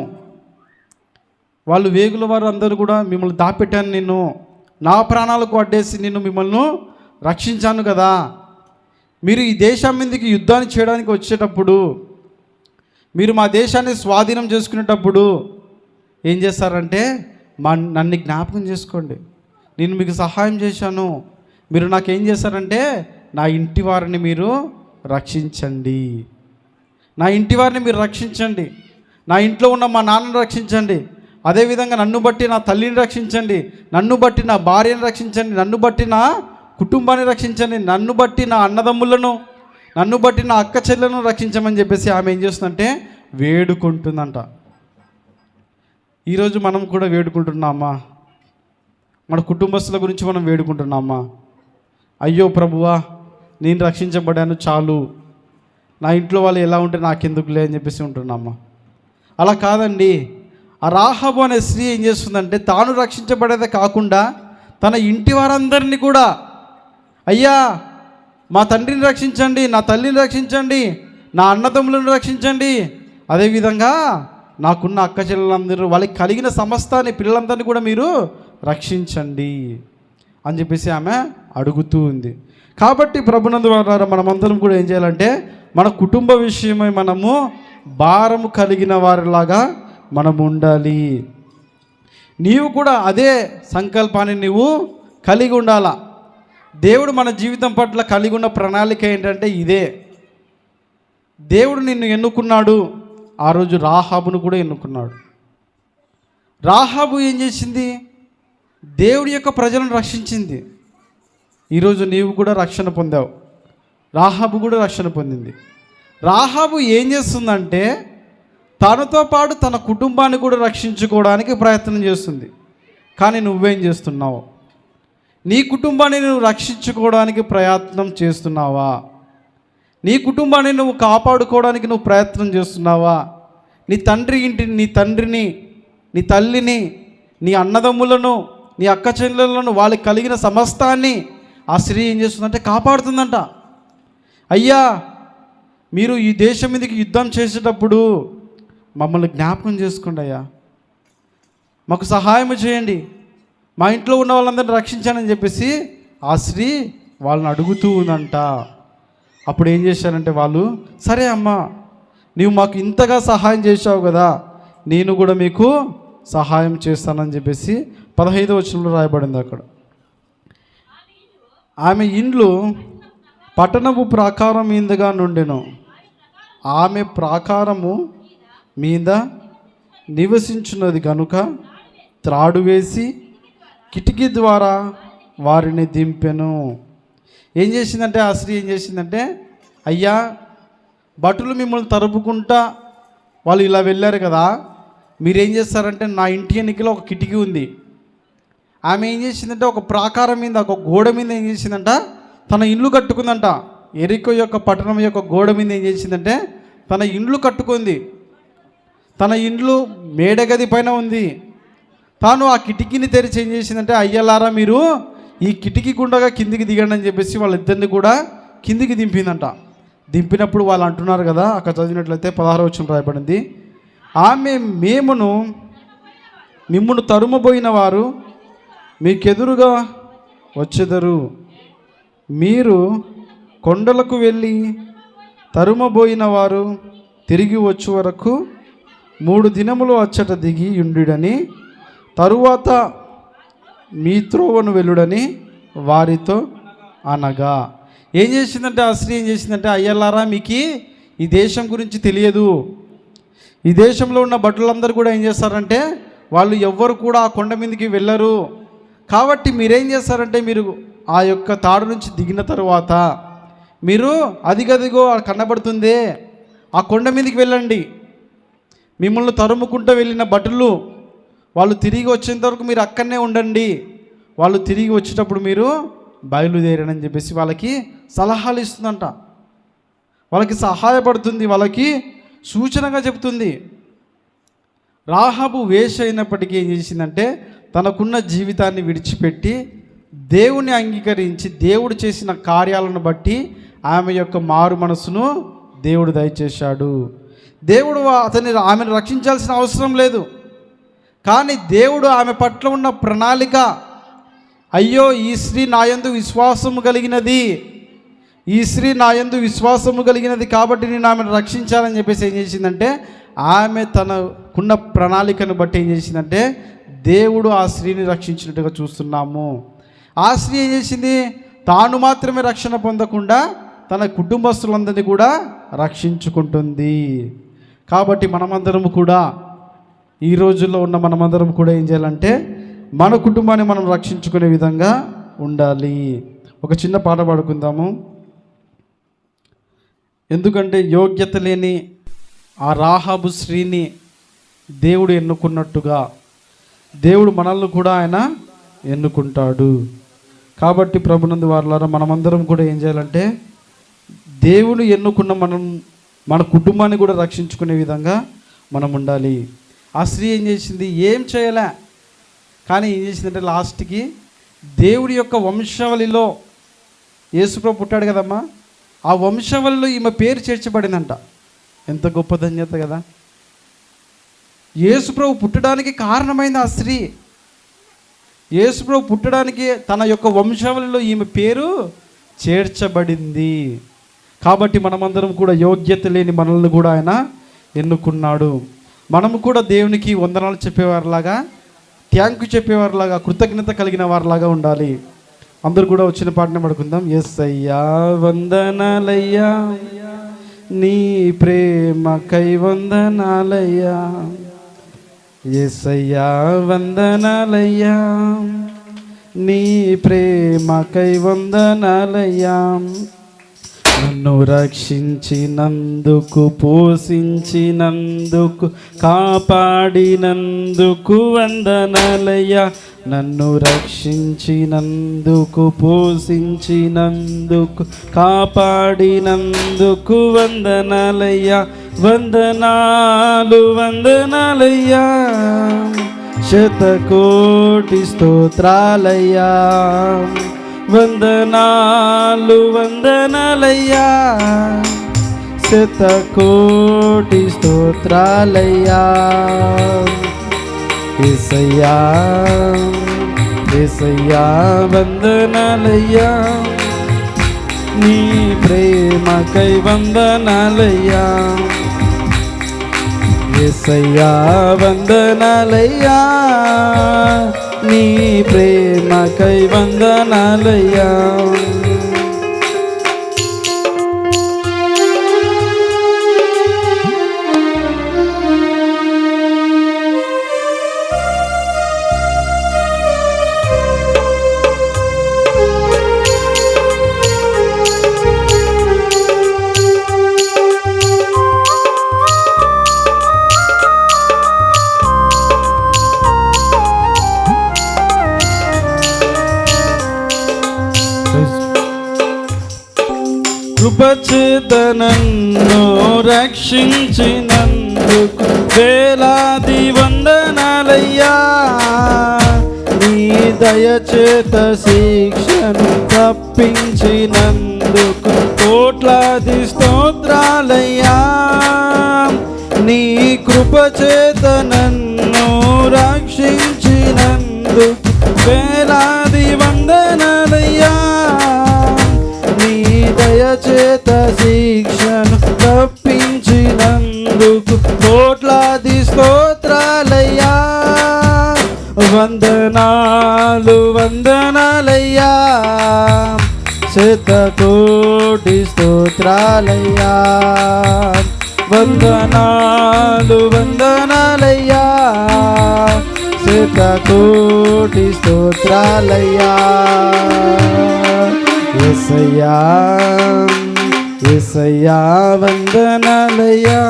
వాళ్ళు వేగుల వారు అందరూ కూడా మిమ్మల్ని దాపెట్టాను, నేను నా ప్రాణాలకు అడ్డేసి నేను మిమ్మల్ని రక్షించాను కదా. మీరు ఈ దేశం మీదకి యుద్ధాన్ని చేయడానికి వచ్చేటప్పుడు, మీరు మా దేశాన్ని స్వాధీనం చేసుకునేటప్పుడు ఏం చేస్తారంటే నన్ను జ్ఞాపకం చేసుకోండి, నేను మీకు సహాయం చేశాను, మీరు నాకేం చేశారంటే నా ఇంటి వారిని మీరు రక్షించండి, నా ఇంటి వారిని మీరు రక్షించండి, నా ఇంట్లో ఉన్న మా నాన్నను రక్షించండి, అదేవిధంగా నన్ను బట్టి నా తల్లిని రక్షించండి, నన్ను బట్టి నా భార్యను రక్షించండి, నన్ను బట్టి నా కుటుంబాన్ని రక్షించండి, నన్ను బట్టి నా అన్నదమ్ములను, నన్ను బట్టి నా అక్క చెల్లెలను రక్షించమని చెప్పేసి ఆమె ఏం చేస్తుందంటే వేడుకుంటుందంట. ఈరోజు మనం కూడా వేడుకుంటున్నామా, మన కుటుంబస్తుల గురించి మనం వేడుకుంటున్నామా, అయ్యో ప్రభువా నేను రక్షించబడాను చాలు, నా ఇంట్లో వాళ్ళు ఎలా ఉంటే నాకెందుకులే అని చెప్పేసి ఉంటున్నామా? అలా కాదండి. ఆ రాహాబు అనే స్త్రీ ఏం చేస్తుందంటే తాను రక్షించబడేదే కాకుండా తన ఇంటి వారందరినీ కూడా, అయ్యా మా తండ్రిని రక్షించండి, నా తల్లిని రక్షించండి, నా అన్నదమ్ములను రక్షించండి, అదేవిధంగా నాకున్న అక్క చెల్లెలందరూ వాళ్ళకి కలిగిన సమస్తాన్ని పిల్లలందరినీ కూడా మీరు రక్షించండి అని చెప్పేసి ఆమె అడుగుతూ ఉంది. కాబట్టి ప్రభునందు వారు మనమందరం కూడా ఏం చేయాలంటే మన కుటుంబ విషయమై మనము భారము కలిగిన వారిలాగా మనము ఉండాలి. నీవు కూడా అదే సంకల్పాన్ని నీవు కలిగి ఉండాలా. దేవుడు మన జీవితం పట్ల కలిగి ఉన్న ప్రణాళిక ఏంటంటే ఇదే. దేవుడు నిన్ను ఎన్నుకున్నాడు. ఆ రోజు రాహాబును కూడా ఎన్నుకున్నాడు. రాహాబు ఏం చేసింది? దేవుడి యొక్క ప్రజలను రక్షించింది. ఈరోజు నీవు కూడా రక్షణ పొందావు. రాహాబు కూడా రక్షణ పొందింది. రాహాబు ఏం చేస్తుందంటే తనతో పాటు తన కుటుంబాన్ని కూడా రక్షించుకోవడానికి ప్రయత్నం చేస్తుంది. కానీ నువ్వేం చేస్తున్నావు? నీ కుటుంబాన్ని నువ్వు రక్షించుకోవడానికి ప్రయత్నం చేస్తున్నావా? నీ కుటుంబాన్ని నువ్వు కాపాడుకోవడానికి నువ్వు ప్రయత్నం చేస్తున్నావా? నీ తండ్రిని, నీ తల్లిని, నీ అన్నదమ్ములను, నీ అక్క చెల్లెలను, వాళ్ళకి కలిగిన సమస్తాన్ని ఆ స్త్రీ ఏం చేస్తుందంటే కాపాడుతుందంట. అయ్యా, మీరు ఈ దేశం మీదకి యుద్ధం చేసేటప్పుడు మమ్మల్ని జ్ఞాపకం చేసుకోండి అయ్యా, మాకు సహాయం చేయండి, మా ఇంట్లో ఉన్న వాళ్ళందరినీ రక్షించానని చెప్పేసి ఆ స్త్రీ వాళ్ళని అడుగుతూ ఉందంట. అప్పుడు ఏం చేశారంటే వాళ్ళు, సరే అమ్మా, నీవు మాకు ఇంతగా సహాయం చేశావు కదా, నేను కూడా మీకు సహాయం చేస్తానని చెప్పేసి 15వ వచనంలో రాయబడింది. అక్కడ ఆమె ఇండ్లు పట్టణపు ప్రాకారం మీదుగా నుండెను. ఆమె ప్రాకారము మీద నివసించున్నది కనుక త్రాడు వేసి కిటికీ ద్వారా వారిని దింపెను. ఏం చేసిందంటే ఆ స్త్రీ ఏం చేసిందంటే, అయ్యా, భటులు మిమ్మల్ని తరుపుకుంటా వాళ్ళు ఇలా వెళ్ళారు కదా, మీరేం చేస్తారంటే నా ఇంటి వెనుకలో ఒక కిటికీ ఉంది. ఆమె ఏం చేసిందంటే ఒక ప్రాకారం మీద, ఒక గోడ మీద ఏం చేసిందంట, తన ఇల్లు కట్టుకుందంట. ఎరికో యొక్క పట్టణం యొక్క గోడ మీద ఏం చేసిందంటే తన ఇండ్లు కట్టుకుంది. తన ఇండ్లు మేడగది పైన ఉంది. తాను ఆ కిటికీని తెరిచి ఏం చేసిందంటే, అయ్యలారా మీరు ఈ కిటికీ గుండగా కిందికి దిగండి అని చెప్పేసి వాళ్ళిద్దరిని కూడా కిందికి దింపిందంట. దింపినప్పుడు వాళ్ళు అంటున్నారు కదా, అక్కడ చదివినట్లయితే 16వ వచనం రాయబడింది, ఆమె మిమ్మును తరుమబోయిన వారు మీకెదురుగా వచ్చెదరు, మీరు కొండలకు వెళ్ళి తరుమబోయిన వారు తిరిగి వచ్చే వరకు 3 దినములు అచ్చట దిగి ఉండుడని, తరువాత మీ త్రోవను వెళ్ళుడని వారితో అనగా. ఏం చేసిందంటే ఆ స్త్రీ ఏం చేసిందంటే, అయ్యలారా మీకు ఈ దేశం గురించి తెలియదు. ఈ దేశంలో ఉన్న భటులందరూ కూడా ఏం చేస్తారంటే వాళ్ళు ఎవ్వరు కూడా ఆ కొండ మీదకి వెళ్ళరు. కాబట్టి మీరేం చేస్తారంటే, మీరు ఆ యొక్క తాడు నుంచి దిగిన తరువాత మీరు అదిగదిగో కనబడుతుందే ఆ కొండ మీదకి వెళ్ళండి. మిమ్మల్ని తరుముకుంటూ వెళ్ళిన భటులు వాళ్ళు తిరిగి వచ్చేంత వరకు మీరు అక్కడనే ఉండండి. వాళ్ళు తిరిగి వచ్చేటప్పుడు మీరు బయలుదేరని చెప్పేసి వాళ్ళకి సలహాలు ఇస్తుందంట. వాళ్ళకి సహాయపడుతుంది, వాళ్ళకి సూచనగా చెప్తుంది. రాహాబు వేష అయినప్పటికీ ఏం చేసిందంటే తనకున్న జీవితాన్ని విడిచిపెట్టి దేవుని అంగీకరించి దేవుడు చేసిన కార్యాలను బట్టి ఆమె యొక్క మారు మనసును దేవుడు దయచేశాడు. దేవుడు ఆమెను రక్షించాల్సిన అవసరం లేదు. కానీ దేవుడు ఆమె పట్ల ఉన్న ప్రణాళిక, అయ్యో ఈ స్త్రీ నాయందు విశ్వాసము కలిగినది, ఈ స్త్రీ నాయందు విశ్వాసము కలిగినది కాబట్టి నేను ఆమెను రక్షించాలని చెప్పేసి ఏం చేసిందంటే ఆమె తనకున్న ప్రణాళికను బట్టి ఏం చేసిందంటే దేవుడు ఆ స్త్రీని రక్షించినట్టుగా చూస్తున్నాము. ఆ స్త్రీ ఏం చేసింది, తాను మాత్రమే రక్షణ పొందకుండా తన కుటుంబస్తులందరినీ కూడా రక్షించుకుంటుంది. కాబట్టి మనమందరం కూడా ఈ రోజుల్లో ఉన్న మనమందరం కూడా ఏం చేయాలంటే మన కుటుంబాన్ని మనం రక్షించుకునే విధంగా ఉండాలి. ఒక చిన్న పాట పాడుకుందాము. ఎందుకంటే యోగ్యత లేని ఆ రాహాబు స్త్రీని దేవుడు ఎన్నుకున్నట్టుగా దేవుడు మనల్ని కూడా ఆయన ఎన్నుకుంటాడు. కాబట్టి ప్రభునందు వారలారా మనమందరం కూడా ఏం చేయాలంటే దేవుడు ఎన్నుకున్న మన కుటుంబాన్ని కూడా రక్షించుకునే విధంగా మనం ఉండాలి. ఆ స్త్రీ ఏం చేసింది, ఏం చేయలే, కానీ ఏం చేసిందంటే లాస్ట్కి దేవుడి యొక్క వంశావళిలో యేసుప్రభు పుట్టాడు కదమ్మా, ఆ వంశావళిలో ఈమె పేరు చేర్చబడిందంట. ఎంత గొప్ప ధన్యత కదా. యేసుప్రభు పుట్టడానికి కారణమైంది ఆ స్త్రీ. యేసుప్రభు పుట్టడానికి తన యొక్క వంశావళిలో ఈమె పేరు చేర్చబడింది. కాబట్టి మనమందరం కూడా యోగ్యత లేని మనల్ని కూడా ఆయన ఎన్నుకున్నాడు. మనము కూడా దేవునికి వందనాలు చెప్పేవారిలాగా, థ్యాంక్ యూ చెప్పేవారిలాగా, కృతజ్ఞత కలిగిన వారిలాగా ఉండాలి. అందరూ కూడా వచ్చిన పాటనే పడుకుందాం. యేసయ్యా వందనాలయ్యా, నీ ప్రేమకై వందనాలయ్యా, యేసయ్యా వందనాలయ్యా, నీ ప్రేమకై వందనాలయ్యా, నన్ను రక్షించినందుకు, పోషించినందుకు, కాపాడినందుకు వందనాలయ్యా, నన్ను రక్షించినందుకు, పోషించినందుకు, కాపాడినందుకు వందనాలయ్యా, వందనాలు వందనాలయ్యా, శతకోటి స్తోత్రాలయ్యా, వందనాలు వందనాలయ్యా, శతకోటి స్తోత్రాలయ్యా, యేసయ్యా యేసయ్యా వందనాలయ్యా, నీ ప్రేమకై వందనాలయ్యా, యేసయ్యా వందనాలయ్యా, నీ ప్రేమకై వందనాలయ్యా. కృపచేత నన్ను రక్షించినందుకు వేలాది వందనాలయ్యా, నీ దయచేత శిక్షను తప్పించినందుకు కోట్లాది స్తోత్రాలయ్యా, నీ కృపచేత నన్ను రక్షించినందుకు వేలాది వందనాలయ్యా, దయచేత శిక్షను తప్పించినందుకు కోట్లాది స్తోత్రాలయ్యా, వందనాలు వందనాలయ్యా, శతకోటి స్తోత్రాలయ్యా, వందనాలు వందనాలయ్యా, శతకోటి స్తోత్రాలయ్యా, యేసయ్యా యేసయ్యా వందనాలయ్యా,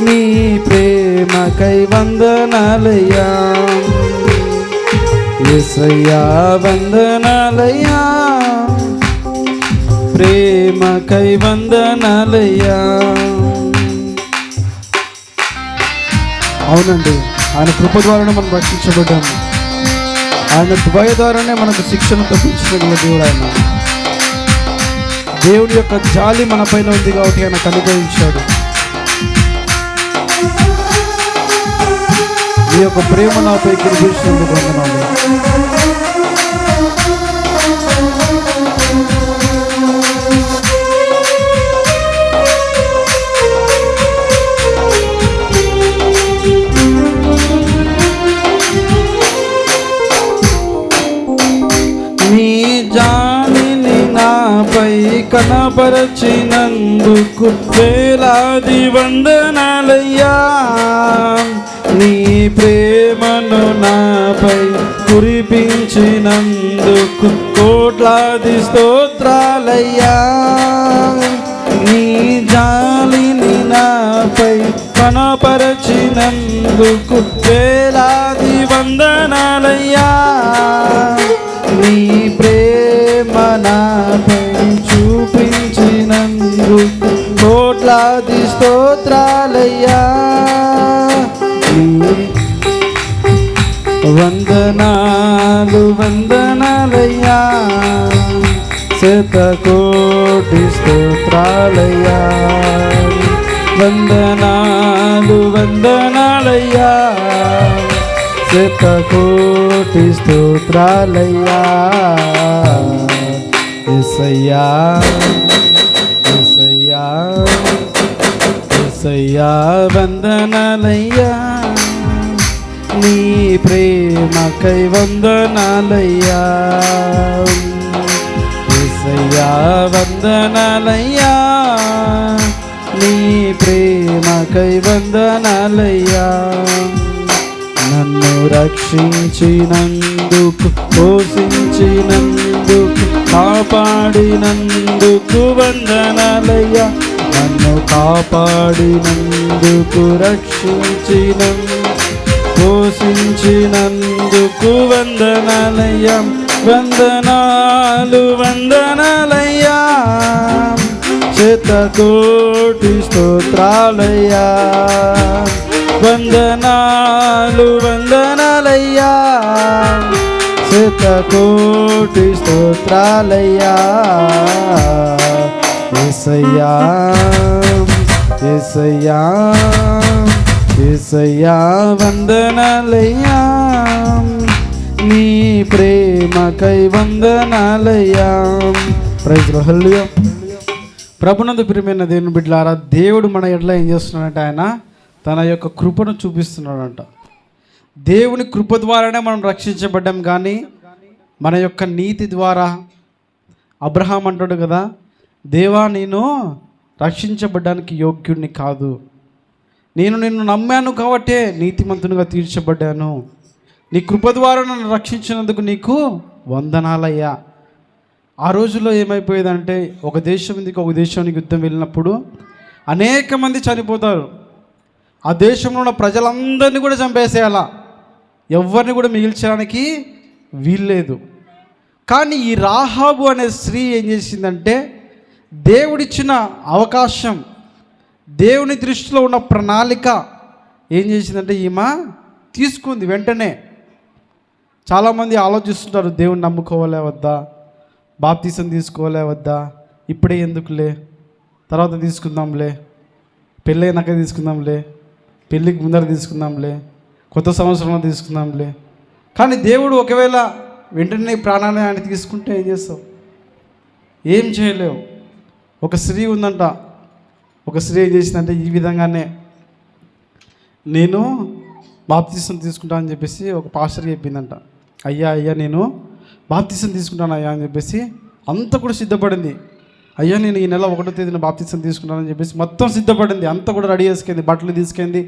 నీ ప్రేమకై వందనాలయ్యా, యేసయ్యా వందనాలయ్యా, ప్రేమకై వందనాలయ్యా. అవునండి, ఆయన కృప ద్వారానే మనం రక్షించబడ్డాము. ఆయన దయ ద్వారానే మనకు శిక్షను తప్పించగల దేవుడు ఆయన. దేవుని యొక్క జాలి మన పైన ఉంది కాబట్టి ఆయన అనుగ్రహించాడు. ఈ యొక్క ప్రేమ నాపై కురిపించినందుకు వందనాలు. నీ జాలిని నాపై కనపరచినందుకు వేలాది వందనాలయ్యా, నీ ప్రేమను నాపై కురిపించినందుకు కోట్లాది స్తోత్రాలయ్యా, నీ జాలిని నాపై కనపరచినందుకు వేలాది వందనాలయ్యా, నీ ప్రేమ నాపై చూపించినందుకు కోట్లాది స్తోత్రాలయ్యా, వందనాలు వందనాలయ్యా, శతకోటి స్తోత్రాలయ్యా, వందనాలు వందనాలయ్యా, శతకోటి స్తోత్రాలయ్యా, యేసయ్యా యేసయ్యా యేసయ్యా వందనాలయ్యా, నీ ప్రేమకై వందనాలయ్యా. యేసయ్యా వందనాలయ్యా, నీ ప్రేమకై వందనాలయ్యా. నన్ను రక్షించినందుకు, పోషించినందుకు, కాపాడినందుకు వందనాలయ్యా. నన్ను కాపాడినందుకు, రక్షించినందుకు, పోషించినందుకు వందనాలయ్యా. వందనాలు వందనాలయ్యా, శతకోటి స్తోత్రాలయ్యా. వందనాలు వందనాలయ్యా, శతకోటి స్తోత్రాలయ్యా. యేసయ్యా యేసయ్యా యేసయ్యా వందనాలయ్యా, నీ ప్రేమకై వందనాలయ్యా. Praise the lord. హల్లెలూయా. ప్రభునందు ప్రియమైన దేవుని బిడ్డలారా, దేవుడు మన ఎట్లా ఏం చేస్తున్నాడంటే ఆయన తన యొక్క కృపను చూపిస్తున్నాడంట. దేవుని కృప ద్వారానే మనం రక్షించబడ్డాం, కానీ మన యొక్క నీతి ద్వారా. అబ్రహాం అంటాడు కదా, దేవా నేను రక్షించబడ్డానికి యోగ్యుడిని కాదు, నేను నిన్ను నమ్మాను కాబట్టే నీతిమంతునిగా తీర్చబడ్డాను, నీ కృప ద్వారా నన్ను రక్షించినందుకు నీకు వందనాలయ్యా. ఆ రోజుల్లో ఏమైపోయేదంటే, ఒక దేశం నుంచి ఒక దేశానికి యుద్ధం వెళ్ళినప్పుడు అనేక మంది చనిపోతారు. ఆ దేశంలో ఉన్న ప్రజలందరినీ కూడా చంపేసేయాల, ఎవరిని కూడా మిగిల్చడానికి వీల్లేదు. కానీ ఈ రాహాబు అనే స్త్రీ ఏం చేసిందంటే, దేవుడిచ్చిన అవకాశం, దేవుని దృష్టిలో ఉన్న ప్రణాళిక ఏం చేసిందంటే ఈమె తీసుకుంది వెంటనే. చాలామంది ఆలోచిస్తుంటారు, దేవుని నమ్ముకోవాలే వద్దా, బాప్తీసం తీసుకోవాలే వద్దా, ఇప్పుడే ఎందుకులే, తర్వాత తీసుకుందాంలే, పెళ్ళైనాక తీసుకుందాంలే, పెళ్ళికి ముందర తీసుకుందాంలే, కొత్త సంవత్సరంలో తీసుకుందాంలే. కానీ దేవుడు ఒకవేళ వెంటనే ప్రాణాన్ని ఆయన తీసుకుంటే ఏం చేస్తావు? ఏం చేయలేవు. ఒక స్త్రీ ఉందంట, ఒక స్త్రీ ఏం చేసిందంటే ఈ విధంగానే, నేను బాప్తీసం తీసుకుంటా అని చెప్పేసి ఒక పాస్టర్కి చెప్పిందంట. అయ్యా అయ్యా నేను బాప్తీసం తీసుకుంటాను అయ్యా అని చెప్పేసి అంతా కూడా సిద్ధపడింది. అయ్యా నేను ఈ నెల 1వ తేదీన బాప్తీసం తీసుకుంటానని చెప్పేసి మొత్తం సిద్ధపడింది, అంతా కూడా రెడీ చేసుకుంది, బట్టలు తీసుకుంది,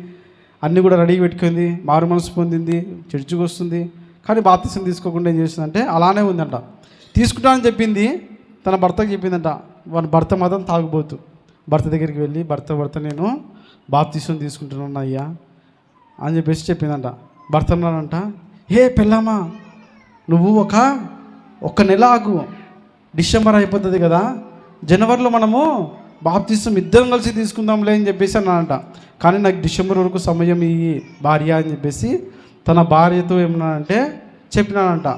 అన్నీ కూడా రెడీ పెట్టుకుంది, మారు మనసు పొందింది, చర్చికి వస్తుంది. కానీ బాప్తీసం తీసుకోకుండా ఏం చేసిందంటే అలానే ఉందంట. తీసుకుంటానని చెప్పింది, తన భర్తకి చెప్పిందంట. వాళ్ళ భర్త మాత్రం తాగుబోతు. భర్త దగ్గరికి వెళ్ళి భర్త నేను బాప్తీసం తీసుకుంటున్నాను అయ్యా అని చెప్పేసి చెప్పిందంట. భర్త అన్నాడంట, హే పెళ్ళామా, నువ్వు ఒక నెల ఆగు, డిసెంబర్ అయిపోతుంది కదా, జనవరిలో మనము బాప్తీసం ఇద్దరం కలిసి తీసుకుందాంలే అని చెప్పేసి అన్నాడంట. కానీ నాకు డిసెంబర్ వరకు సమయం ఇయ్యి భార్య అని చెప్పేసి తన భార్యతో ఏమన్నాడంటే చెప్పినాడంట.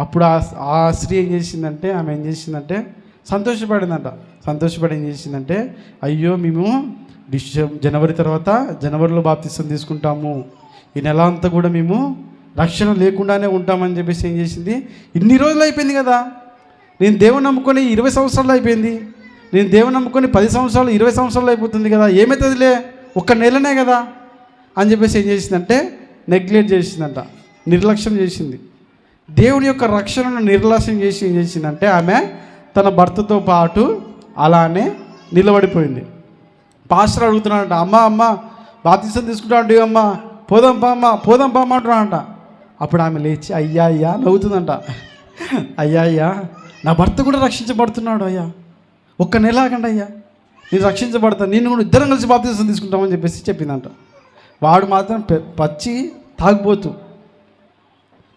అప్పుడు ఆ స్త్రీ ఏం చేసిందంటే, ఆమె ఏం చేసిందంటే సంతోషపడిందంట. సంతోషపడి ఏం చేసిందంటే, అయ్యో మేము జనవరి తర్వాత జనవరిలో బాప్తీసం తీసుకుంటాము, ఈ నెల అంతా కూడా మేము రక్షణ లేకుండానే ఉంటామని చెప్పేసి ఏం చేసింది, ఇన్ని రోజులు అయిపోయింది కదా, నేను దేవుని నమ్ముకొని 20 సంవత్సరాలు అయిపోయింది, నేను దేవుని నమ్ముకొని 10 సంవత్సరాలు 20 సంవత్సరాలు అయిపోతుంది కదా, ఏమవుతుందిలే, ఒక్క నెలనే కదా అని చెప్పేసి ఏం చేసిందంటే నెగ్లెక్ట్ చేసిందంట, నిర్లక్ష్యం చేసింది. దేవుని యొక్క రక్షణను నిర్లక్ష్యం చేసి ఏం చేసిందంటే ఆమె తన భర్తతో పాటు అలానే నిలబడిపోయింది. పాస్టర్ అడుగుతున్నాడంట, అమ్మ బాప్తీసం తీసుకుంటాడు అమ్మ, పోదాం పా అంటున్నాడంట. అప్పుడు ఆమె లేచి అయ్యా నవ్వుతుందంట, అయ్యా నా భర్త కూడా రక్షించబడుతున్నాడు అయ్యా, ఒక్క నెల ఆగండి అయ్యా, నేను రక్షించబడతాను, నేను కూడా ఇద్దరం కలిసి బాప్తీసం తీసుకుంటామని చెప్పేసి చెప్పిందంట. వాడు మాత్రం పచ్చి తాగుబోతు,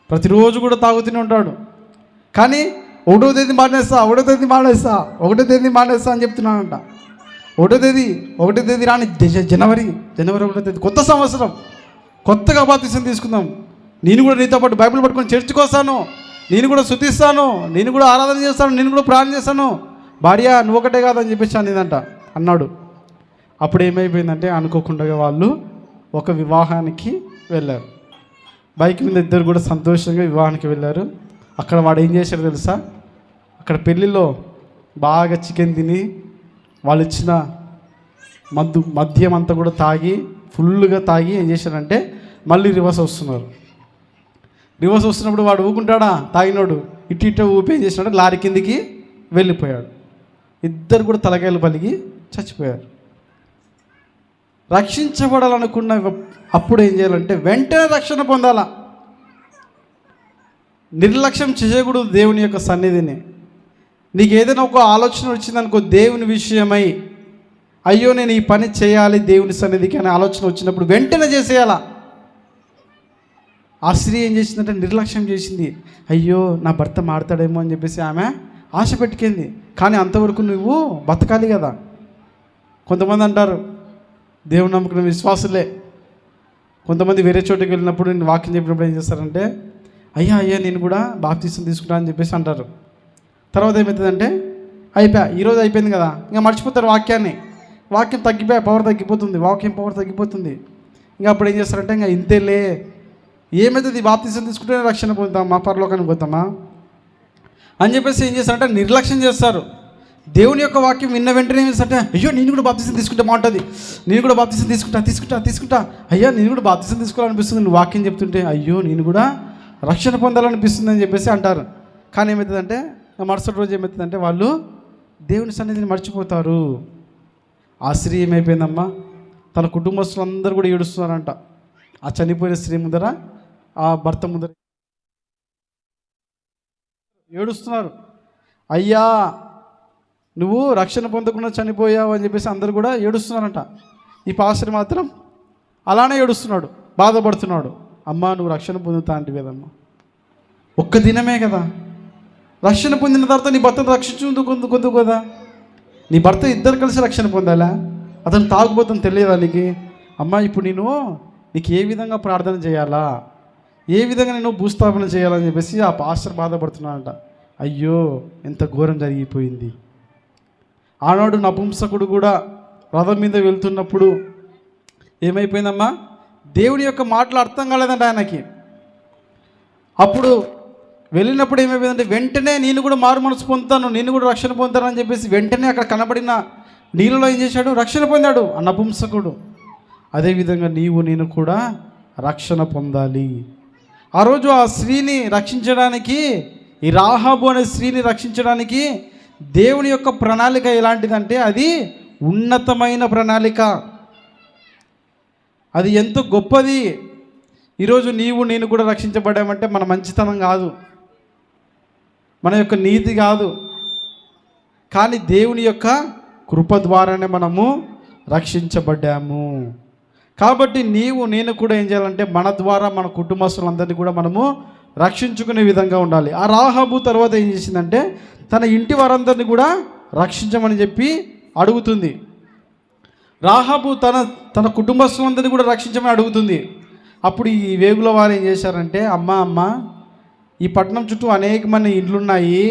ప్రతిరోజు కూడా తాగుతూనే ఉంటాడు. కానీ 1వ తేదీ మానేస్తా అని చెప్తున్నానంట. 1వ తేదీ రాని జనవరి 1వ తేదీ కొత్త సంవత్సరం, కొత్తగా బాప్తీసం తీసుకుందాం, నేను కూడా నీతో పాటు బైబిల్ పట్టుకొని చర్చికి వస్తాను, నేను కూడా స్తుతిస్తాను, నేను కూడా ఆరాధన చేస్తాను, నేను కూడా ప్రార్థన చేస్తాను, భార్య నువ్వు ఒకటే కాదని చెప్పేసి అన్నాడు. అప్పుడు ఏమైపోయిందంటే అనుకోకుండా వాళ్ళు ఒక వివాహానికి వెళ్ళారు. బైక్ మీద ఇద్దరు కూడా సంతోషంగా వివాహానికి వెళ్ళారు. అక్కడ వాడు ఏం చేశాడు తెలుసా, అక్కడ పెళ్ళిలో బాగా చికెన్ తిని వాళ్ళు ఇచ్చిన మద్యం అంతా కూడా తాగి ఫుల్గా తాగి ఏం చేశారంటే మళ్ళీ రివర్స్ వస్తున్నారు. రివర్స్ వస్తున్నప్పుడు వాడు ఊకుంటాడా, తాగినోడు ఇటు ఊపి ఏం చేసినాడు, లారీ కిందికి వెళ్ళిపోయాడు. ఇద్దరు కూడా తలకాయలు పలిగి చచ్చిపోయారు. రక్షించబడాలనుకున్న అప్పుడు ఏం చేయాలంటే వెంటనే రక్షణ పొందాలా. నిర్లక్ష్యం చేయకూడదు దేవుని యొక్క సన్నిధిని. నీకు ఏదైనా ఒక ఆలోచన వచ్చిందనుకో దేవుని విషయమై, అయ్యో నేను ఈ పని చేయాలి దేవుని సన్నిధికి అనే ఆలోచన వచ్చినప్పుడు వెంటనే చేసేయాలా. ఆ స్త్రీ ఏం చేసిందంటే నిర్లక్ష్యం చేసింది. అయ్యో నా భర్త మాడతాడేమో అని చెప్పేసి ఆమె ఆశ పెట్టుకుంది. కానీ అంతవరకు నువ్వు బతకాలి కదా. కొంతమంది అంటారు దేవుని నమ్ముకున్న విశ్వాసులే, కొంతమంది వేరే చోటుకి వెళ్ళినప్పుడు నేను వాక్యం చెప్పినప్పుడు ఏం చేస్తారంటే అయ్యా నేను కూడా బాప్తిసం తీసుకుంటా అని చెప్పేసి అంటారు. తర్వాత ఏమవుతుందంటే ఈరోజు అయిపోయింది కదా, ఇంకా మర్చిపోతారు వాక్యాన్ని. వాక్యం తగ్గిపోయి పవర్ తగ్గిపోతుంది, వాక్యం పవర్ తగ్గిపోతుంది. ఇంకా అప్పుడు ఏం చేస్తారంటే ఇంకా ఇంతేలే, ఏమవుతుంది బాప్తిసం తీసుకుంటే రక్షణ పొందుతామా, పరలోకానికి పోతామా అని చెప్పేసి ఏం చేస్తారంటే నిర్లక్ష్యం చేస్తారు. దేవుని యొక్క వాక్యం విన్న వెంటనే ఏం చేస్తారంటే అయ్యో నేను కూడా బాప్తిసం తీసుకుంటే బాగుంటుంది, నేను కూడా బాప్తిసం తీసుకుంటా అయ్యా నేను కూడా బాప్తిసం తీసుకోవాలనిపిస్తుంది, నువ్వు వాక్యం చెప్తుంటే అయ్యో నేను కూడా రక్షణ పొందాలనిపిస్తుంది అని చెప్పేసి అంటారు. కానీ ఏమవుతుందంటే మరుసటి రోజు ఏమవుతుందంటే వాళ్ళు దేవుని సన్నిధిని మర్చిపోతారు. ఆ స్త్రీ ఏమైపోయిందమ్మా, తన కుటుంబస్తులందరూ కూడా ఏడుస్తున్నారంట. ఆ చనిపోయిన స్త్రీ ముందర, ఆ భర్త ముందర ఏడుస్తున్నారు. అయ్యా నువ్వు రక్షణ పొందకుండా చనిపోయావు అని చెప్పేసి అందరూ కూడా ఏడుస్తున్నారంట. ఈ పాస్టర్ మాత్రం అలానే ఏడుస్తున్నాడు, బాధపడుతున్నాడు. అమ్మా నువ్వు రక్షణ పొందుతా అంటే కదమ్మా, ఒక్క దినమే కదా, రక్షణ పొందిన తర్వాత నీ భర్తను రక్షించుకుందు కదా. నీ భర్త ఇద్దరు కలిసి రక్షణ పొందాలా, అతను తాగుబోతుంది తెలియదా నీకు? అమ్మా ఇప్పుడు నీకు ఏ విధంగా ప్రార్థన చేయాలా, ఏ విధంగా నేను భూస్థాపన చేయాలని చెప్పేసి ఆ పాస్టర్ బాధపడుతున్నాడంట. అయ్యో ఎంత ఘోరం జరిగిపోయింది. ఆనాడు నపుంసకుడు కూడా రథం మీద వెళ్తున్నప్పుడు ఏమైపోయిందమ్మా, దేవుని యొక్క మాటలు అర్థం కాలేదంట ఆయనకి. అప్పుడు వెళ్ళినప్పుడు ఏమైపోయిందంటే వెంటనే నేను కూడా మారు మనసు పొందుతాను, నేను కూడా రక్షణ పొందుతానని చెప్పేసి వెంటనే అక్కడ కనబడిన నీళ్ళలో ఏం చేశాడు, రక్షణ పొందాడు ఆ నపుంసకుడు. అదేవిధంగా నేను కూడా రక్షణ పొందాలి. ఆ రోజు ఆ స్త్రీని రక్షించడానికి, ఈ రాహాబు అనే స్త్రీని రక్షించడానికి దేవుని యొక్క ప్రణాళిక ఎలాంటిదంటే అది ఉన్నతమైన ప్రణాళిక, అది ఎంతో గొప్పది. ఈరోజు నేను కూడా రక్షించబడ్డామంటే మన మంచితనం కాదు, మన యొక్క నీతి కాదు, కానీ దేవుని యొక్క కృప ద్వారానే మనము రక్షించబడ్డాము. కాబట్టి నేను కూడా ఏం చేయాలంటే మన ద్వారా మన కుటుంబస్తులందరినీ కూడా మనము రక్షించుకునే విధంగా ఉండాలి. ఆ రాహాబు తర్వాత ఏం చేసిందంటే తన ఇంటి వారందరినీ కూడా రక్షించమని చెప్పి అడుగుతుంది. రాహాబు తన కుటుంబస్తులందరినీ కూడా రక్షించమని అడుగుతుంది. అప్పుడు ఈ వేగుల వారు ఏం చేశారంటే అమ్మ ఈ పట్టణం చుట్టూ అనేకమైన ఇండ్లు ఉన్నాయి,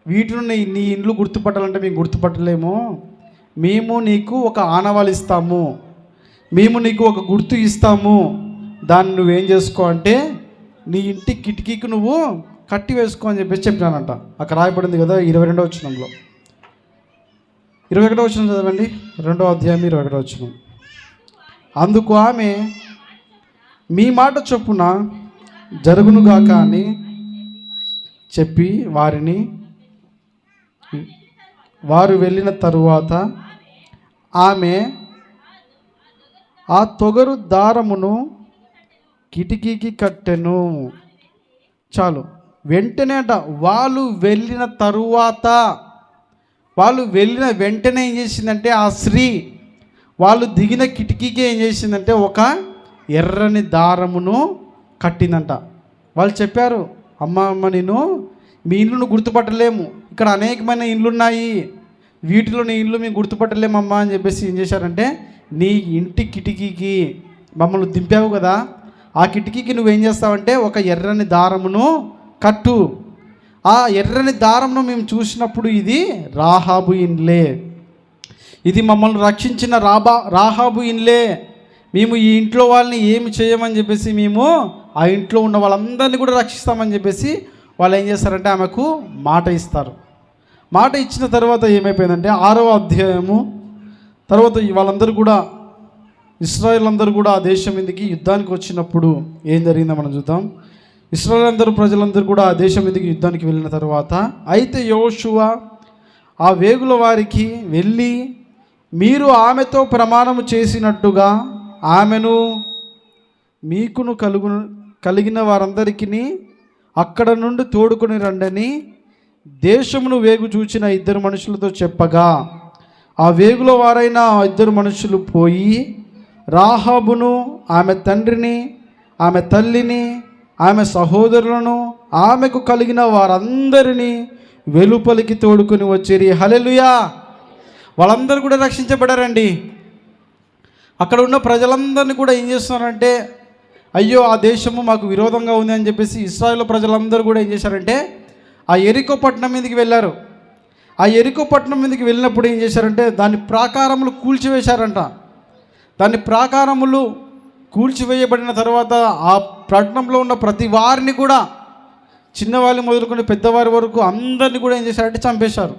వీటిని నీ ఇండ్లు గుర్తుపట్టాలంటే మేము గుర్తుపట్టలేము, మేము నీకు ఒక ఆనవాళ్ళు ఇస్తాము, మేము నీకు ఒక గుర్తు ఇస్తాము, దాన్ని నువ్వేం చేసుకో అంటే నీ ఇంటి కిటికీకి నువ్వు కట్టి వేసుకో అని చెప్పేసి చెప్పినానంట. అక్కడ రాయబడింది కదా 22వ వచనంలో. 21వ వచనం చదవండి, 2వ అధ్యాయం 21వ వచనం. అందుకు ఆమె మీ మాట చొప్పున జరుగునుగాక అని చెప్పి వారు వెళ్ళిన తరువాత ఆమె ఆ తొగరు దారమును కిటికీకి కట్టెను. చాలు, వెంటనే అంట వాళ్ళు వెళ్ళిన వెంటనే ఏం చేసిందంటే ఆ స్త్రీ వాళ్ళు దిగిన కిటికీకి ఏం చేసిందంటే ఒక ఎర్రని దారమును కట్టిందంట. వాళ్ళు చెప్పారు అమ్మ నేను మీ ఇల్లును గుర్తుపట్టలేము, ఇక్కడ అనేకమైన ఇండ్లు ఉన్నాయి, వీటిలో నీ ఇల్లు మేము గుర్తుపట్టలేమమ్మా అని చెప్పేసి ఏం చేశారంటే నీ ఇంటి కిటికీకి మమ్మల్ని దింపావు కదా, ఆ కిటికీకి నువ్వేం చేస్తావంటే ఒక ఎర్రని దారమును కట్టు. ఆ ఎర్రని దారమును మేము చూసినప్పుడు ఇది రాహాబు ఇండ్లే, ఇది మమ్మల్ని రక్షించిన రాహాబు ఇండ్లే, మేము ఈ ఇంట్లో వాళ్ళని ఏమి చేయమని చెప్పేసి మేము ఆ ఇంట్లో ఉన్న వాళ్ళందరినీ కూడా రక్షిస్తామని చెప్పేసి వాళ్ళు ఏం చేస్తారంటే ఆమెకు మాట ఇస్తారు. మాట ఇచ్చిన తర్వాత ఏమైపోయిందంటే 6వ అధ్యాయము తర్వాత వాళ్ళందరూ కూడా ఇశ్రాయేల్ అందరూ కూడా ఆ దేశం మీదకి యుద్ధానికి వచ్చినప్పుడు ఏం జరిగిందో మనం చూద్దాం. ఇశ్రాయేల్ అందరూ ప్రజలందరూ కూడా ఆ దేశం మీదకి యుద్ధానికి వెళ్ళిన తర్వాత అయితే యెహోషువ ఆ వేగుల వారికి వెళ్ళి, మీరు ఆమెతో ప్రమాణము చేసినట్టుగా ఆమెను మీకును కలిగిన వారందరికీ అక్కడ నుండి తోడుకొని రండని దేశమును వేగు చూచిన 2 మనుషులతో చెప్పగా, ఆ వేగుల వారైన 2 మనుషులు పోయి రాహాబును, ఆమె తండ్రిని, ఆమె తల్లిని, ఆమె సహోదరులను, ఆమెకు కలిగిన వారందరినీ వెలుపలికి తోడుకొని వచ్చిరి. హల్లెలూయా! వాళ్ళందరూ కూడా రక్షించబడారండి. అక్కడ ఉన్న ప్రజలందరినీ కూడా ఏం చేస్తున్నారంటే, అయ్యో ఆ దేశము మాకు విరోధంగా ఉంది అని చెప్పేసి ఇశ్రాయేలు ప్రజలందరూ కూడా ఏం చేశారంటే ఆ యెరికో పట్టణం మీదకి వెళ్ళారు. ఆ యెరికో పట్టణం మీదకి వెళ్ళినప్పుడు ఏం చేశారంటే దాని ప్రాకారములు కూల్చివేశారంట. దాని ప్రాకారములు కూల్చివేయబడిన తర్వాత ఆ పట్టణంలో ఉన్న ప్రతి వారిని కూడా, చిన్నవాళ్ళు మొదలుకొని పెద్దవారి వరకు అందరినీ కూడా ఏం చేశారంటే చంపేశారు.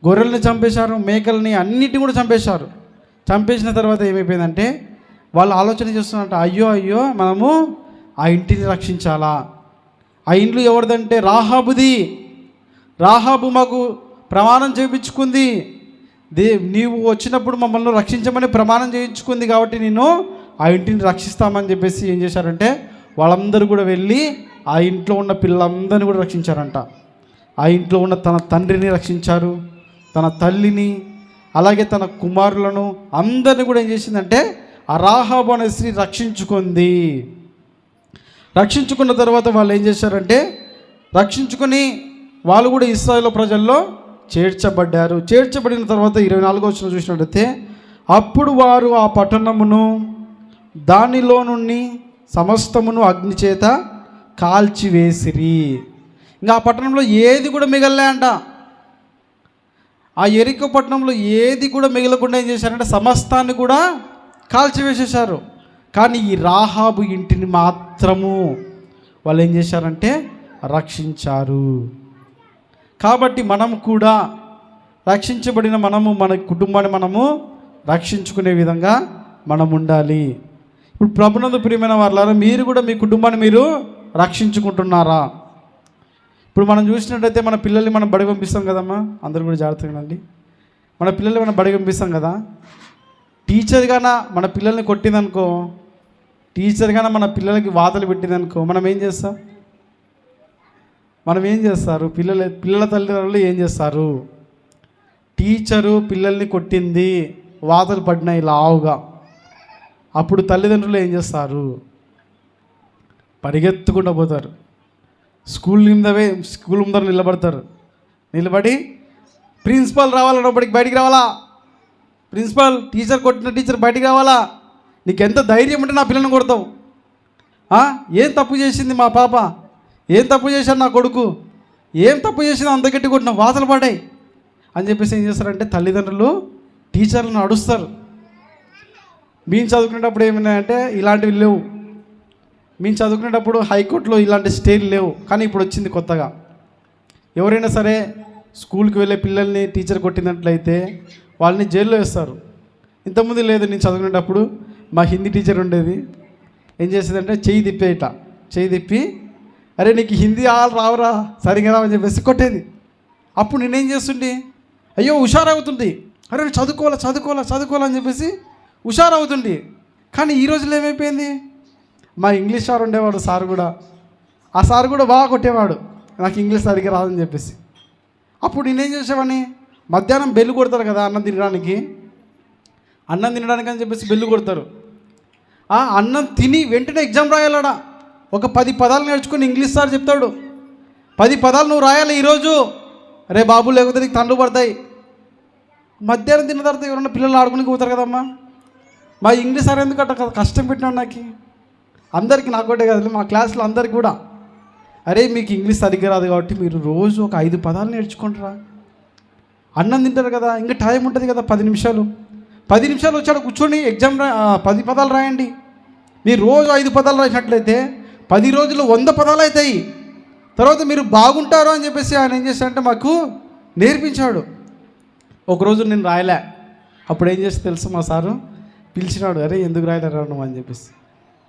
గొర్రెల్ని చంపేశారు, మేకల్ని అన్నిటిని కూడా చంపేశారు. చంపేసిన తర్వాత ఏమైపోయిందంటే వాళ్ళు ఆలోచన చేస్తున్నారంట, అయ్యో మనము ఆ ఇంటిని రక్షించాలా. ఆ ఇండ్లు ఎవరిదంటే రాహాబుది. రాహాబు మాకు ప్రమాణం చేయించుకుంది, నీవు వచ్చినప్పుడు మమ్మల్ని రక్షించమని ప్రమాణం చేయించుకుంది కాబట్టి నేను ఆ ఇంటిని రక్షిస్తామని చెప్పేసి ఏం చేశారంటే వాళ్ళందరూ కూడా వెళ్ళి ఆ ఇంట్లో ఉన్న పిల్లలందరినీ కూడా రక్షించారంట. ఆ ఇంట్లో ఉన్న తన తండ్రిని రక్షించారు, తన తల్లిని, అలాగే తన కుమారులను అందరినీ కూడా ఏం చేసిందంటే ఆ రాహాబు అనే స్త్రీ రక్షించుకుంది. రక్షించుకున్న తర్వాత వాళ్ళు ఏం చేశారంటే రక్షించుకొని వాళ్ళు కూడా ఇశ్రాయేలు ప్రజల్లో చేర్చబడ్డారు. చేర్చబడిన తర్వాత 24వ వచనం చూసినట్లయితే, అప్పుడు వారు ఆ పట్టణమును దానిలో నుండి సమస్తమును అగ్ని చేత కాల్చివేసిరి. ఇంకా ఆ పట్టణంలో ఏది కూడా మిగలలే అంట. ఆ యెరికో పట్టణంలో ఏది కూడా మిగలకుండా ఏం చేశారంటే సమస్తాన్ని కూడా కాల్చివేసేశారు. కానీ ఈ రాహాబు ఇంటిని మాత్రము వాళ్ళు ఏం చేశారంటే రక్షించారు. కాబట్టి మనం కూడా రక్షించబడిన మనము మన కుటుంబాన్ని మనము రక్షించుకునే విధంగా మనం ఉండాలి. ఇప్పుడు ప్రభునందు ప్రియమైన వారులారా, మీరు కూడా మీ కుటుంబాన్ని మీరు రక్షించుకుంటున్నారా? ఇప్పుడు మనం చూసినట్టయితే మన పిల్లల్ని మనం బడి పంపిస్తాం కదమ్మా, అందరూ కూడా జాగ్రత్తగా అండి. మన పిల్లల్ని మనం బడి పంపిస్తాం కదా, టీచర్గాన మన పిల్లల్ని కొట్టిందనుకో, టీచర్గాన మన పిల్లలకి వాతలు పెట్టిందనుకో, మనం ఏం చేస్తాం? పిల్లల తల్లిదండ్రులు ఏం చేస్తారు? టీచరు పిల్లల్ని కొట్టింది, వాతలు పడినాయి లావుగా, అప్పుడు తల్లిదండ్రులు ఏం చేస్తారు? పరిగెత్తుకుంటూ పోతారు, స్కూల్ ముందర నిలబడతారు. నిలబడి ప్రిన్సిపాల్ రావాలన్నప్పటికి బయటికి రావాలా, ప్రిన్సిపాల్ టీచర్ కొట్టిన టీచర్ బయటికి రావాలా, నీకు ఎంత ధైర్యం ఉంటే నా పిల్లల్ని కొడతావు? ఏం తప్పు చేసింది మా పాప, ఏం తప్పు చేశాడు నా కొడుకు, ఏం తప్పు చేసింది అంత గట్టి కొట్టిన, వాతలు పడ్డాయి అని చెప్పేసి ఏం చేస్తారంటే తల్లిదండ్రులు టీచర్లను అడుస్తారు. మేము చదువుకునేటప్పుడు ఏమైనాయంటే ఇలాంటివి లేవు. మేము చదువుకునేటప్పుడు హైకోర్టులో ఇలాంటి స్టేలు లేవు, కానీ ఇప్పుడు వచ్చింది కొత్తగా. ఎవరైనా సరే స్కూల్కి వెళ్ళే పిల్లల్ని టీచర్ కొట్టినట్లయితే వాళ్ళని జైల్లో వేస్తారు. ఇంతకుముందు లేదు, నేను చదువుకునేటప్పుడు మా హిందీ టీచర్ ఉండేది, ఏం చేసేదంటే చెయ్యి తిప్పి అరే నీకు హిందీ రావురా, సరిగా రావని చెప్పేసి కొట్టేది. అప్పుడు నేనేం చేస్తుండే, అయ్యో హుషారవుతుంది, అరే చదువుకోవాలని చెప్పేసి హుషారవుతుంది. కానీ ఈ రోజులో ఏమైపోయింది, మా ఇంగ్లీష్ సార్ ఉండేవాడు, ఆ సార్ కూడా బాగా కొట్టేవాడు నాకు ఇంగ్లీష్ సరిగ్గా రాదని చెప్పేసి. అప్పుడు నేనేం చేసేవాడిని, మధ్యాహ్నం బెల్లు కొడతారు కదా అన్నం తినడానికి అని చెప్పేసి బెల్లు కొడతారు. అన్నం తిని వెంటనే ఎగ్జామ్ రాయాలడా, ఒక 10 పదాలు నేర్చుకుని ఇంగ్లీష్ సార్ చెప్తాడు, 10 పదాలు నువ్వు రాయాలి ఈరోజు, రే బాబు లేకపోతే నీకు తండ్రులు పడతాయి. మధ్యాహ్నం తిన్న తర్వాత ఎవరన్నా పిల్లలు ఆడుకుని పోతారు కదమ్మా. మా ఇంగ్లీష్ సార్ ఎందుకు అట్లా కష్టం పెట్టినాడు నాకు, అందరికీ, నాకు ఒకటే కదా, మా క్లాస్లో అందరికి కూడా, అరే మీకు ఇంగ్లీష్ సరిగ్గా రాదు కాబట్టి మీరు రోజు ఒక 5 పదాలు నేర్చుకుంటారా, అన్నం తింటారు కదా, ఇంకా టైం ఉంటుంది కదా 10 నిమిషాలు వచ్చాడు కూర్చొని ఎగ్జామ్ 10 పదాలు రాయండి. మీరు రోజు 5 పదాలు రాసినట్లయితే 10 రోజులు 100 పదాలు అవుతాయి. తర్వాత మీరు బాగుంటారు అని చెప్పేసి ఆయన ఏం చేశాడంటే మాకు నేర్పించాడు. ఒకరోజు నేను రాయలే, అప్పుడు ఏం చేస్తే తెలుసు మా సారు పిలిచినాడు, అరే ఎందుకు రాయలేరా నువ్వు అని చెప్పేసి,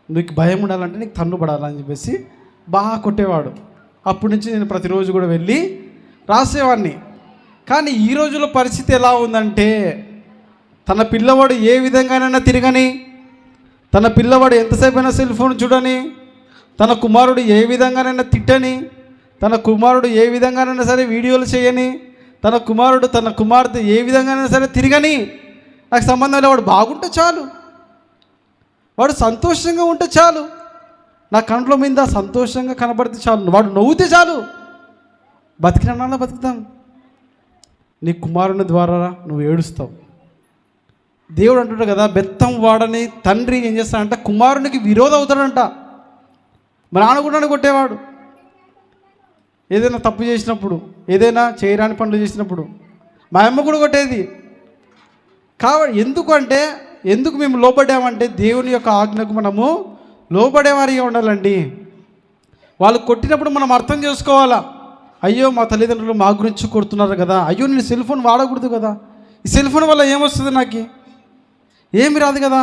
నీకు భయం ఉండాలంటే నీకు తన్ను పడాలని చెప్పేసి బాగా కొట్టేవాడు. అప్పటి నుంచి నేను ప్రతిరోజు కూడా వెళ్ళి రాసేవాడిని. కానీ ఈ రోజుల్లో పరిస్థితి ఎలా ఉందంటే, తన పిల్లవాడు ఏ విధంగానైనా తిరగని, తన పిల్లవాడు ఎంతసేపు అయినా సెల్ ఫోన్ చూడని, తన కుమారుడు ఏ విధంగానైనా తిట్టని, తన కుమారుడు ఏ విధంగానైనా సరే వీడియోలు చేయని, తన కుమారుడు తన కుమార్తె ఏ విధంగానైనా సరే తిరగని, నాకు సంబంధం లేదు, వాడు బాగుంటే చాలు, వాడు సంతోషంగా ఉంటే చాలు, నా కంట్లో మీద సంతోషంగా కనబడితే చాలు, వాడు నవ్వుతే చాలు, బతికినా బతుకుతాం. నీ కుమారుని ద్వారా నువ్వు ఏడుస్తావు. దేవుడు అంటున్నాడు కదా, బెత్తం వాడని తండ్రి ఏం చేస్తాడంట, కుమారునికి విరోధం అవుతాడంట. మా నాన్న కూడా కొట్టేవాడు ఏదైనా తప్పు చేసినప్పుడు, ఏదైనా చేయరాని పనులు చేసినప్పుడు. మా అమ్మ కూడా కొట్టేది. కాబట్టి ఎందుకు మేము లోబడ్డామంటే, దేవుని యొక్క ఆజ్ఞకు మనము లోబడేవారిగా ఉండాలండి. వాళ్ళు కొట్టినప్పుడు మనం అర్థం చేసుకోవాలా, అయ్యో మా తల్లిదండ్రులు మా గురించి కొడుతున్నారు కదా, అయ్యో నేను సెల్ ఫోన్ వాడకూడదు కదా, ఈ సెల్ ఫోన్ వల్ల ఏమొస్తుంది, నాకు ఏమి రాదు కదా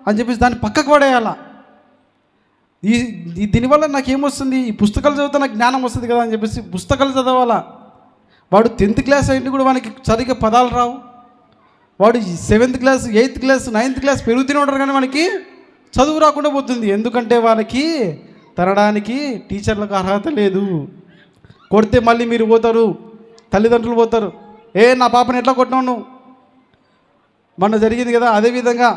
అని చెప్పేసి దాన్ని పక్కకు పడేయాలా. దీనివల్ల నాకు ఏమొస్తుంది, ఈ పుస్తకాలు చదివితే నాకు జ్ఞానం వస్తుంది కదా అని చెప్పేసి పుస్తకాలు చదవాలా. వాడు 10th క్లాస్ అయింది కూడా వానికి సరిగ్గా పదాలు రావు, వాడు 7th class 8th class 9th class పెరుగుతూనే ఉంటారు, కానీ మనకి చదువు రాకుండా పోతుంది. ఎందుకంటే వాళ్ళకి తరడానికి టీచర్లకు అర్హత లేదు. కొడితే మళ్ళీ మీరు పోతారు, తల్లిదండ్రులు పోతారు, నా పాపని ఎట్లా కొట్టినావు నువ్వు, మొన్న జరిగింది కదా. అదేవిధంగా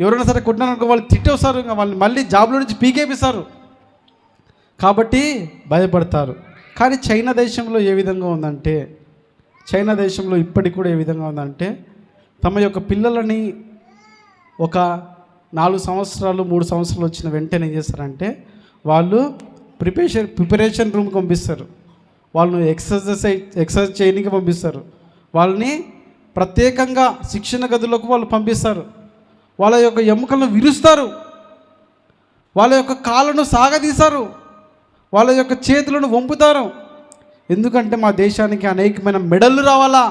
ఎవరైనా సరే కొట్టినారనుకో వాళ్ళు తిట్టేస్తారు, ఇంకా వాళ్ళని మళ్ళీ జాబ్లో నుంచి పీకేపిస్తారు. కాబట్టి భయపడతారు. కానీ చైనా దేశంలో ఏ విధంగా ఉందంటే, చైనా దేశంలో ఇప్పటికి కూడా ఏ విధంగా ఉందంటే, తమ యొక్క పిల్లలని ఒక 4 సంవత్సరాలు 3 సంవత్సరాలు వచ్చిన వెంటనే ఏం చేస్తారంటే, వాళ్ళు ప్రిపరేషన్ రూమ్కి పంపిస్తారు, వాళ్ళని ఎక్సర్సైజ్ చేయడానికి పంపిస్తారు, వాళ్ళని ప్రత్యేకంగా శిక్షణ గదులకు వాళ్ళు పంపిస్తారు, వాళ్ళ యొక్క ఎముకలను విరుస్తారు, వాళ్ళ యొక్క కాళ్ళను సాగదీశారు, వాళ్ళ యొక్క చేతులను వంపుతారు. ఎందుకంటే మా దేశానికి అనేకమైన మెడళ్ళు రావాలా,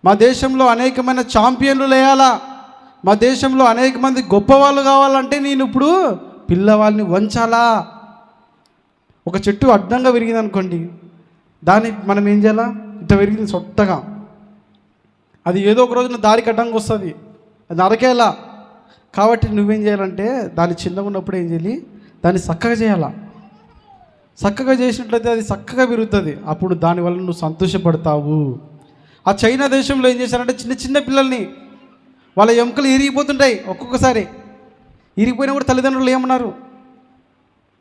మా దేశంలో అనేకమైన ఛాంపియన్లు లేయాలా, మా దేశంలో అనేక మంది గొప్పవాళ్ళు కావాలంటే నేను ఇప్పుడు పిల్లవాళ్ళని వంచాలా. ఒక చెట్టు అడ్డంగా విరిగింది అనుకోండి, దాన్ని మనం ఏం చేయాలా, ఇట్లా విరిగింది సొట్టగా, అది ఏదో ఒక రోజున దారికి అడ్డంగా వస్తుంది, అది నరకేలా. కాబట్టి నువ్వేం చేయాలంటే, దాన్ని చిన్నగా ఉన్నప్పుడు ఏం చేయాలి, దాన్ని చక్కగా చేయాలా. చక్కగా చేసినట్లయితే అది చక్కగా విరుగుతుంది, అప్పుడు దానివల్ల నువ్వు సంతోషపడతావు. ఆ చైనా దేశంలో ఏం చేశారంటే, చిన్న చిన్న పిల్లల్ని వాళ్ళ ఎముకలు ఇరిగిపోతుంటాయి, ఒక్కొక్కసారి ఇరిగిపోయినా కూడా తల్లిదండ్రులు ఏమన్నారు,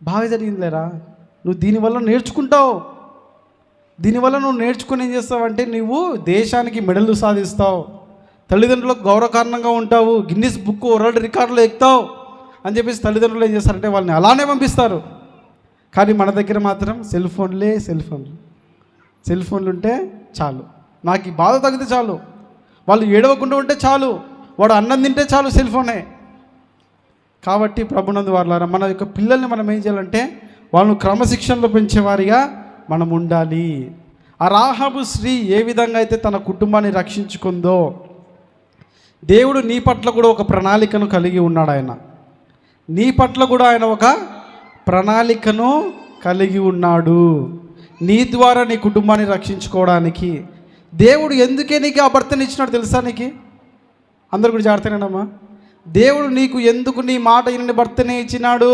బాగా జరిగిందిలేరా, నువ్వు దీనివల్ల నేర్చుకుంటావు, దీనివల్ల నువ్వు నేర్చుకుని ఏం చేస్తావంటే నువ్వు దేశానికి మెడలు సాధిస్తావు, తల్లిదండ్రులకు గౌరవకారణంగా ఉంటావు, గిన్నిస్ బుక్ వరల్డ్ రికార్డులో ఎక్కుతావు అని చెప్పేసి తల్లిదండ్రులు ఏం చేస్తారంటే వాళ్ళని అలానే పంపిస్తారు. కానీ మన దగ్గర మాత్రం సెల్ ఫోన్లు ఉంటే చాలు, నాకు ఈ బాధ తగ్గితే చాలు, వాళ్ళు ఏడవకుండా ఉంటే చాలు, వాడు అన్నం తింటే చాలు, సెల్ ఫోనే. కాబట్టి ప్రభునందు వారలారా, మన యొక్క పిల్లల్ని మనం ఏం చేయాలంటే వాళ్ళను క్రమశిక్షణలో పెంచేవారిగా మనం ఉండాలి. ఆ రాహాబు స్త్రీ ఏ విధంగా అయితే తన కుటుంబాన్ని రక్షించుకుందో, దేవుడు నీ పట్ల కూడా ఒక ప్రణాళికను కలిగి ఉన్నాడు. ఆయన నీ పట్ల కూడా ఆయన ఒక ప్రణాళికను కలిగి ఉన్నాడు. నీ ద్వారా నీ కుటుంబాన్ని రక్షించుకోవడానికి దేవుడు ఎందుకే నీకు ఆ భర్తని ఇచ్చినాడు తెలుసా? నీకు అందరు కూడా జాగ్రత్తగానమ్మా, దేవుడు నీకు ఎందుకు నీ మాట వినని భర్తనే ఇచ్చినాడు,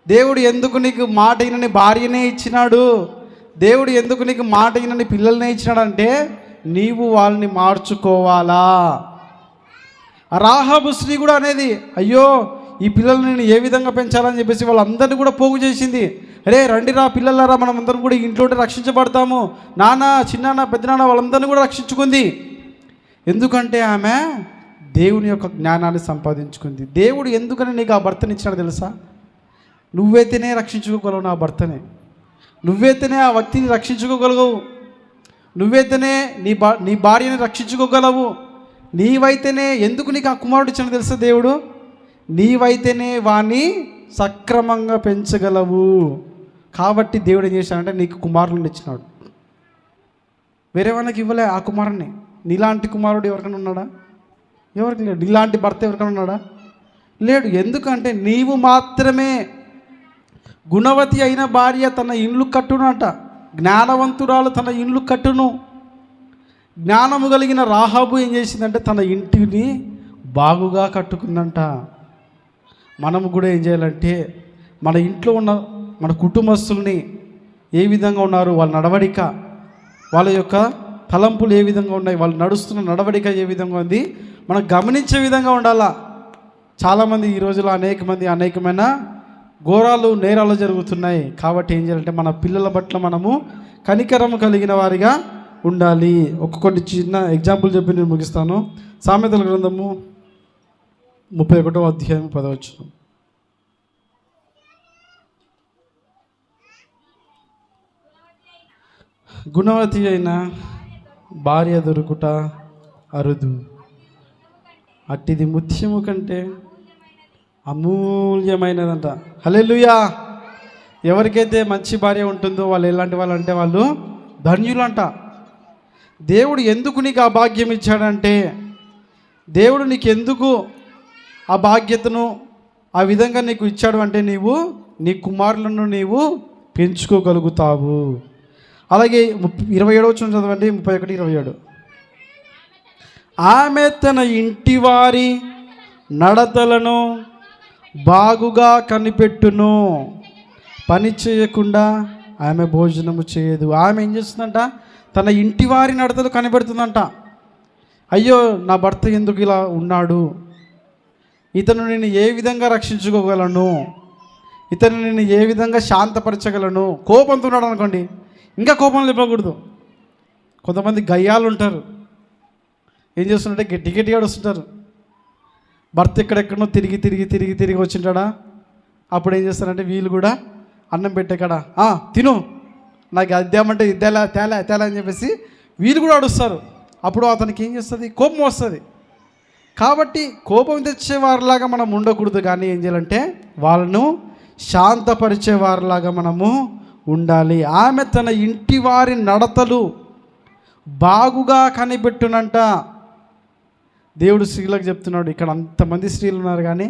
దేవుడు ఎందుకు నీకు మాట వినని భార్యనే ఇచ్చినాడు, దేవుడు ఎందుకు నీకు మాట వినని పిల్లల్నే ఇచ్చినాడంటే నీవు వాళ్ళని మార్చుకోవాలా. రాహాబు స్త్రీ కూడా అనేది, అయ్యో ఈ పిల్లల్ని నేను ఏ విధంగా పెంచాలని చెప్పేసి వాళ్ళందరినీ కూడా పోగు చేసింది. అరే రండిరా పిల్లలారా, మనం అందరం కూడా ఇంట్లోనే రక్షించబడతాము, నాన్న చిన్నాన్న పెద్దనాన్న వాళ్ళందరినీ కూడా రక్షించుకుంది. ఎందుకంటే ఆమె దేవుని యొక్క జ్ఞానాన్ని సంపాదించుకుంది. దేవుడు ఎందుకని నీకు ఆ భర్తని ఇచ్చినాడు తెలుసా? నువ్వైతేనే రక్షించుకోగలవు నా భర్తనే, నువ్వైతేనే ఆ వ్యక్తిని రక్షించుకోగలవు, నువ్వైతేనే నీ భార్యని రక్షించుకోగలవు, నీవైతేనే. ఎందుకు నీకు ఆ కుమారుడు ఇచ్చాడు తెలుసా? దేవుడు నీవైతేనే వాణ్ణి సక్రమంగా పెంచగలవు, కాబట్టి దేవుడు ఏం చేశాడంటే నీకు కుమారులను ఇచ్చినాడు. వేరే వాళ్ళకి ఇవ్వలే ఆ కుమారుని. నీలాంటి కుమారుడు ఎవరికైనా ఉన్నాడా? ఎవరికి లేడు. నీలాంటి భర్త ఎవరికైనా ఉన్నాడా? లేడు. ఎందుకంటే నీవు మాత్రమే గుణవతి అయిన భార్య తన ఇండ్లు కట్టునంట. జ్ఞానవంతురాలు తన ఇండ్లు కట్టును. జ్ఞానము కలిగిన రాహాబు ఏం చేసిందంటే తన ఇంటిని బాగుగా కట్టుకుందంట. మనము కూడా ఏం చేయాలంటే మన ఇంట్లో ఉన్న మన కుటుంబస్తుల్ని ఏ విధంగా ఉన్నారు, వాళ్ళ నడవడిక, వాళ్ళ యొక్క తలంపులు ఏ విధంగా ఉన్నాయి, వాళ్ళు నడుస్తున్న నడవడిక ఏ విధంగా ఉంది, మనం గమనించే విధంగా ఉండాలా. చాలామంది ఈ రోజులో అనేకమైన ఘోరాలు నేరాలు జరుగుతున్నాయి. కాబట్టి ఏం చేయాలంటే మన పిల్లల పట్ల మనము కనికరము కలిగిన వారిగా ఉండాలి. కొన్ని చిన్న ఎగ్జాంపుల్ చెప్పి నేను ముగిస్తాను. సామెతల గ్రంథము 31వ అధ్యాయం 10వ వచనం. గుణవతి అయిన భార్య దొరుకుట అరుదు, అట్టిది ముత్యము కంటే అమూల్యమైనదంట. హల్లెలూయా. ఎవరికైతే మంచి భార్య ఉంటుందో వాళ్ళు ఎలాంటి వాళ్ళు అంటే వాళ్ళు ధన్యులంట. దేవుడు ఎందుకు నీకు ఆ భాగ్యం ఇచ్చాడంటే, దేవుడు నీకు ఎందుకు ఆ బాధ్యతను ఆ విధంగా నీకు ఇచ్చాడు అంటే నీవు నీ కుమారులను నీవు పెంచుకోగలుగుతావు. అలాగే 27వ వచనం చదవండి. 31:27. ఆమె తన ఇంటి వారి నడతలను బాగుగా కనిపెట్టును, పని చేయకుండా ఆమె భోజనము చేయదు. ఆమె ఏం చేస్తుందంట? తన ఇంటి వారి నడతలు కనిపెడుతుందంట. అయ్యో నా భర్త ఎందుకు ఇలా ఉన్నాడు, ఇతను నేను ఏ విధంగా రక్షించుకోగలను, ఇతను నేను ఏ విధంగా శాంతపరచగలను. కోపంతో ఉన్నాడు అనుకోండి, ఇంకా కోపం లేపకూడదు. కొంతమంది గయ్యాలు ఉంటారు, ఏం చేస్తుంటే గట్టిగా వస్తుంటారు. భర్త ఎక్కడెక్కడో తిరిగి వచ్చింటాడా, అప్పుడు ఏం చేస్తారంటే వీళ్ళు కూడా అన్నం పెట్టే కాడ తిను, నాకు అద్దామంటే ఇద్దేలా తేలా అని చెప్పేసి వీళ్ళు కూడా అడుస్తారు. అప్పుడు అతనికి ఏం చేస్తుంది? కోపం వస్తుంది. కాబట్టి కోపం తెచ్చేవారిలాగా మనం ఉండకూడదు, కానీ ఏం చేయాలంటే వాళ్ళను శాంతపరిచేవారిలాగా మనము ఉండాలి. ఆమె తన ఇంటి వారి నడతలు బాగుగా కనిపెట్టునంట. దేవుడు స్త్రీలకు చెప్తున్నాడు. ఇక్కడ అంతమంది స్త్రీలు ఉన్నారు కానీ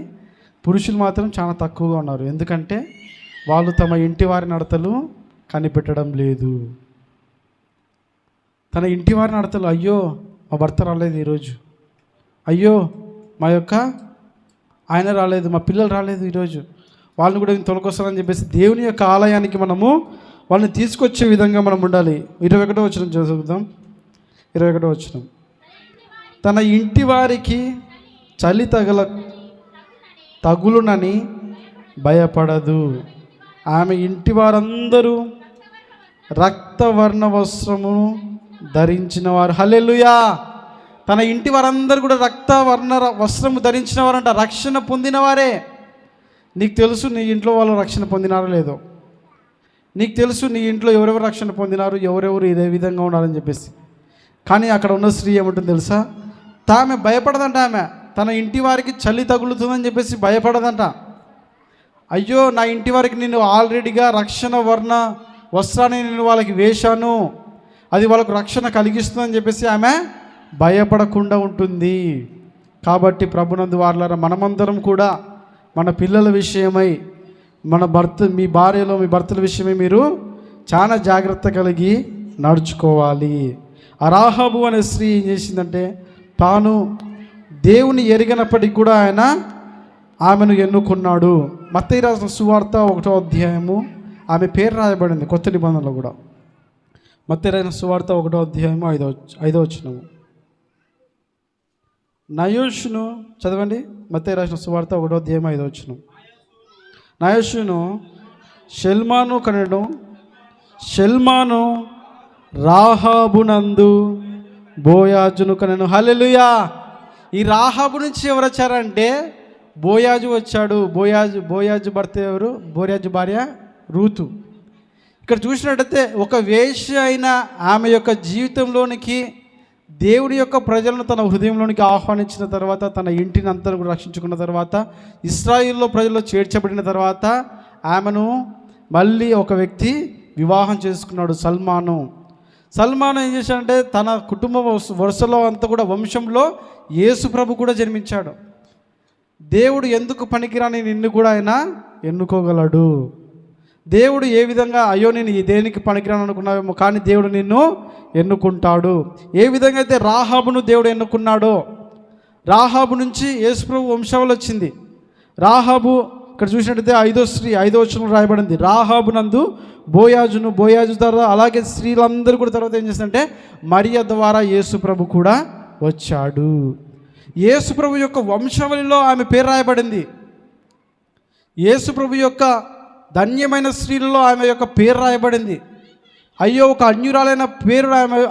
పురుషులు మాత్రం చాలా తక్కువగా ఉన్నారు. ఎందుకంటే వాళ్ళు తమ ఇంటి వారి నడతలు కనిపెట్టడం లేదు. తన ఇంటి వారి నడతలు, అయ్యో మా భర్త రాలేదు ఈరోజు, అయ్యో మా యొక్క ఆయన రాలేదు, మా పిల్లలు రాలేదు ఈరోజు, వాళ్ళని కూడా నేను తొలకొస్తానని చెప్పేసి దేవుని యొక్క ఆలయానికి మనము వాళ్ళని తీసుకొచ్చే విధంగా మనం ఉండాలి. 21వ వచనం చదువుదాం. 21వ వచనం. తన ఇంటి వారికి చలి తగులునని భయపడదు. ఆమె ఇంటి వారందరూ రక్తవర్ణ వస్త్రమును ధరించిన వారు. హల్లెలూయా. తన ఇంటి వారందరూ కూడా రక్తవర్ణ వస్త్రము ధరించిన వారంట, రక్షణ పొందిన వారే. నీకు తెలుసు నీ ఇంట్లో వాళ్ళు రక్షణ పొందినారో లేదో, నీకు తెలుసు నీ ఇంట్లో ఎవరెవరు రక్షణ పొందినారు, ఎవరెవరు ఇదే విధంగా ఉన్నారని చెప్పేసి. కానీ అక్కడ ఉన్న స్త్రీ ఏమంటుంది తెలుసా? తామె భయపడదంట. ఆమె తన ఇంటి వారికి చలి తగులుతుందని చెప్పేసి భయపడదంట. అయ్యో నా ఇంటి వారికి నేను ఆల్రెడీగా రక్షణ వర్ణ వస్త్రాన్ని నేను వాళ్ళకి వేశాను, అది వాళ్ళకు రక్షణ కలిగిస్తుందని చెప్పేసి ఆమె భయపడకుండా ఉంటుంది. కాబట్టి ప్రభునందు వారలారా, మనమందరం కూడా మన పిల్లల విషయమై, మీ భార్యలో మీ భర్తల విషయమై మీరు చాలా జాగ్రత్త కలిగి నడుచుకోవాలి. ఆ రాహాబు అనే స్త్రీ ఏం చేసిందంటే, తాను దేవుని ఎరిగినప్పటికీ కూడా ఆయన ఆమెను ఎన్నుకున్నాడు. మత్తయి రాసిన సువార్త 1వ అధ్యాయము ఆమె పేరు రాయబడింది కొత్త నిబంధనలో కూడా. మత్తయి రాసిన సువార్త 1వ అధ్యాయము 5వ వచనము. నయోషును చదవండి. మత్తయి రాసిన సువార్త 1వ అధ్యాయం 5వ వచనం. నయోషును షెల్మాను కనెను. షెల్మాను రాహాబునందు బోయాజును కనెను. హల్లెలూయా. ఈ రాహాబు నుంచి ఎవరు వచ్చారంటే బోయాజు వచ్చాడు. బోయాజు భర్త ఎవరు? బోయాజు భార్య రూతు. ఇక్కడ చూసినట్టయితే ఒక వేశ్య అయిన ఆమె యొక్క జీవితంలోనికి దేవుని యొక్క ప్రజలను తన హృదయంలోనికి ఆహ్వానించిన తర్వాత, తన ఇంటిని అంతా కూడా రక్షించుకున్న తర్వాత, ఇశ్రాయేల్లో ప్రజల్లో చేర్చబడిన తర్వాత ఆమెను మళ్ళీ ఒక వ్యక్తి వివాహం చేసుకున్నాడు, సల్మాను. సల్మాన్ ఏం చేశాడంటే తన కుటుంబ వరుసలో అంతా కూడా వంశంలో యేసు ప్రభు కూడా జన్మించాడు. దేవుడు ఎందుకు పనికిరాని నిన్ను కూడా ఆయన ఎన్నుకోగలడు. దేవుడు ఏ విధంగా అయ్యో నేను ఈ దేనికి పనికిరాను అనుకున్నావేమో, కానీ దేవుడు నిన్ను ఎన్నుకుంటాడు. ఏ విధంగా అయితే రాహాబును దేవుడు ఎన్నుకున్నాడో, రాహాబు నుంచి యేసు ప్రభు వంశావళి వచ్చింది. రాహాబు ఇక్కడ చూసినట్టయితే 5వ వచనంలో రాయబడింది, రాహాబు నందు బోయాజు ద్వారా అలాగే స్త్రీలందరూ కూడా తర్వాత ఏం చేస్తారంటే మరియ ద్వారా యేసు ప్రభు కూడా వచ్చాడు. యేసు ప్రభు యొక్క వంశావళిలో ఆమె పేరు రాయబడింది. యేసు ప్రభు యొక్క ధన్యమైన స్త్రీలలో ఆమె యొక్క పేరు రాయబడింది. అయ్యో ఒక అన్యురాలైన పేరు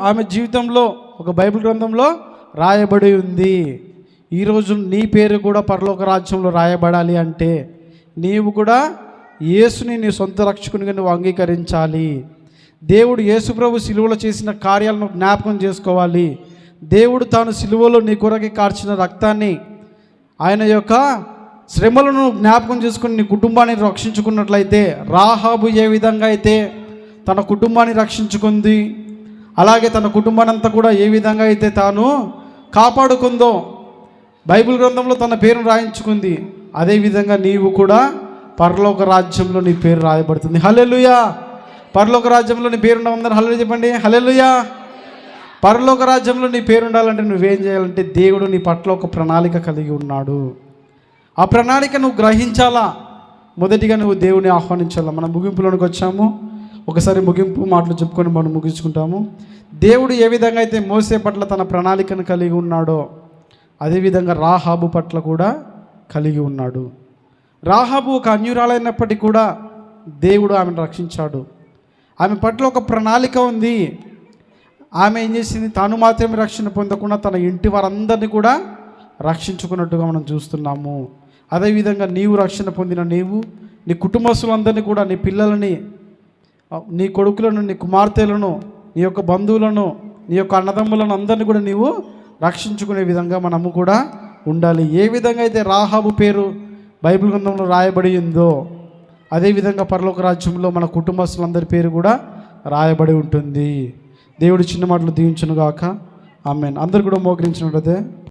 ఆమె జీవితంలో ఒక బైబిల్ గ్రంథంలో రాయబడి ఉంది. ఈరోజు నీ పేరు కూడా పరలోక రాజ్యంలో రాయబడాలి అంటే నీవు కూడా యేసుని నీ సొంత రక్షకునిగా నువ్వు అంగీకరించాలి. దేవుడు యేసు ప్రభు సిలువలో చేసిన కార్యాలను జ్ఞాపకం చేసుకోవాలి. దేవుడు తాను సిలువలో నీ కొరకి కార్చిన రక్తాన్ని, ఆయన యొక్క శ్రమలను జ్ఞాపకం చేసుకుని నీ కుటుంబాన్ని రక్షించుకున్నట్లయితే, రాహాబు ఏ విధంగా అయితే తన కుటుంబాన్ని రక్షించుకుంది, అలాగే తన కుటుంబాన్ని అంతా కూడా ఏ విధంగా అయితే తాను కాపాడుకుందో, బైబిల్ గ్రంథంలో తన పేరును రాయించుకుంది, అదేవిధంగా నీవు కూడా పరలోక రాజ్యంలో నీ పేరు రాయబడుతుంది. హల్లెలూయా. పరలోక రాజ్యంలో నీ పేరు ఉండాలందరూ హల్లెలూయా చెప్పండి. హల్లెలూయా. పరలోక రాజ్యంలో నీ పేరు ఉండాలంటే నువ్వేం చేయాలంటే దేవుడు నీ పట్ల ఒక ప్రణాళిక కలిగి ఉన్నాడు. ఆ ప్రణాళిక నువ్వు గ్రహించాలా. మొదటిగా నువ్వు దేవుని ఆహ్వానించాలా. మనం ముగింపులోనికి వచ్చాము. ఒకసారి ముగింపు మాటలు చెప్పుకొని మనం ముగించుకుంటాము. దేవుడు ఏ విధంగా అయితే మోసే పట్ల తన ప్రణాళికను కలిగి ఉన్నాడో, అదేవిధంగా రాహాబు పట్ల కూడా కలిగి ఉన్నాడు. రాహాబు ఒక అన్యురాలైనప్పటికీ కూడా దేవుడు ఆమెను రక్షించాడు. ఆమె పట్ల ఒక ప్రణాళిక ఉంది. ఆమె ఏం చేసింది, తాను మాత్రమే రక్షణ పొందకుండా తన ఇంటి వారందరినీ కూడా రక్షించుకున్నట్టుగా మనం చూస్తున్నాము. అదేవిధంగా నీవు రక్షణ పొందిన నీవు నీ కుటుంబస్తులందరినీ కూడా, నీ పిల్లలని, నీ కొడుకులను, నీ కుమార్తెలను, నీ యొక్క బంధువులను, నీ యొక్క అన్నదమ్ములను అందరినీ కూడా నీవు రక్షించుకునే విధంగా మనము కూడా ఉండాలి. ఏ విధంగా అయితే రాహాబు పేరు బైబిల్ గ్రంథంలో రాయబడి ఉందో, అదేవిధంగా పరలోక రాజ్యంలో మన కుటుంబస్తులందరి పేరు కూడా రాయబడి ఉంటుంది. దేవుడు చిన్న మాటలు దీవించునుగాక. ఆమేన్. అందరు కూడా మోకరించినట్లయితే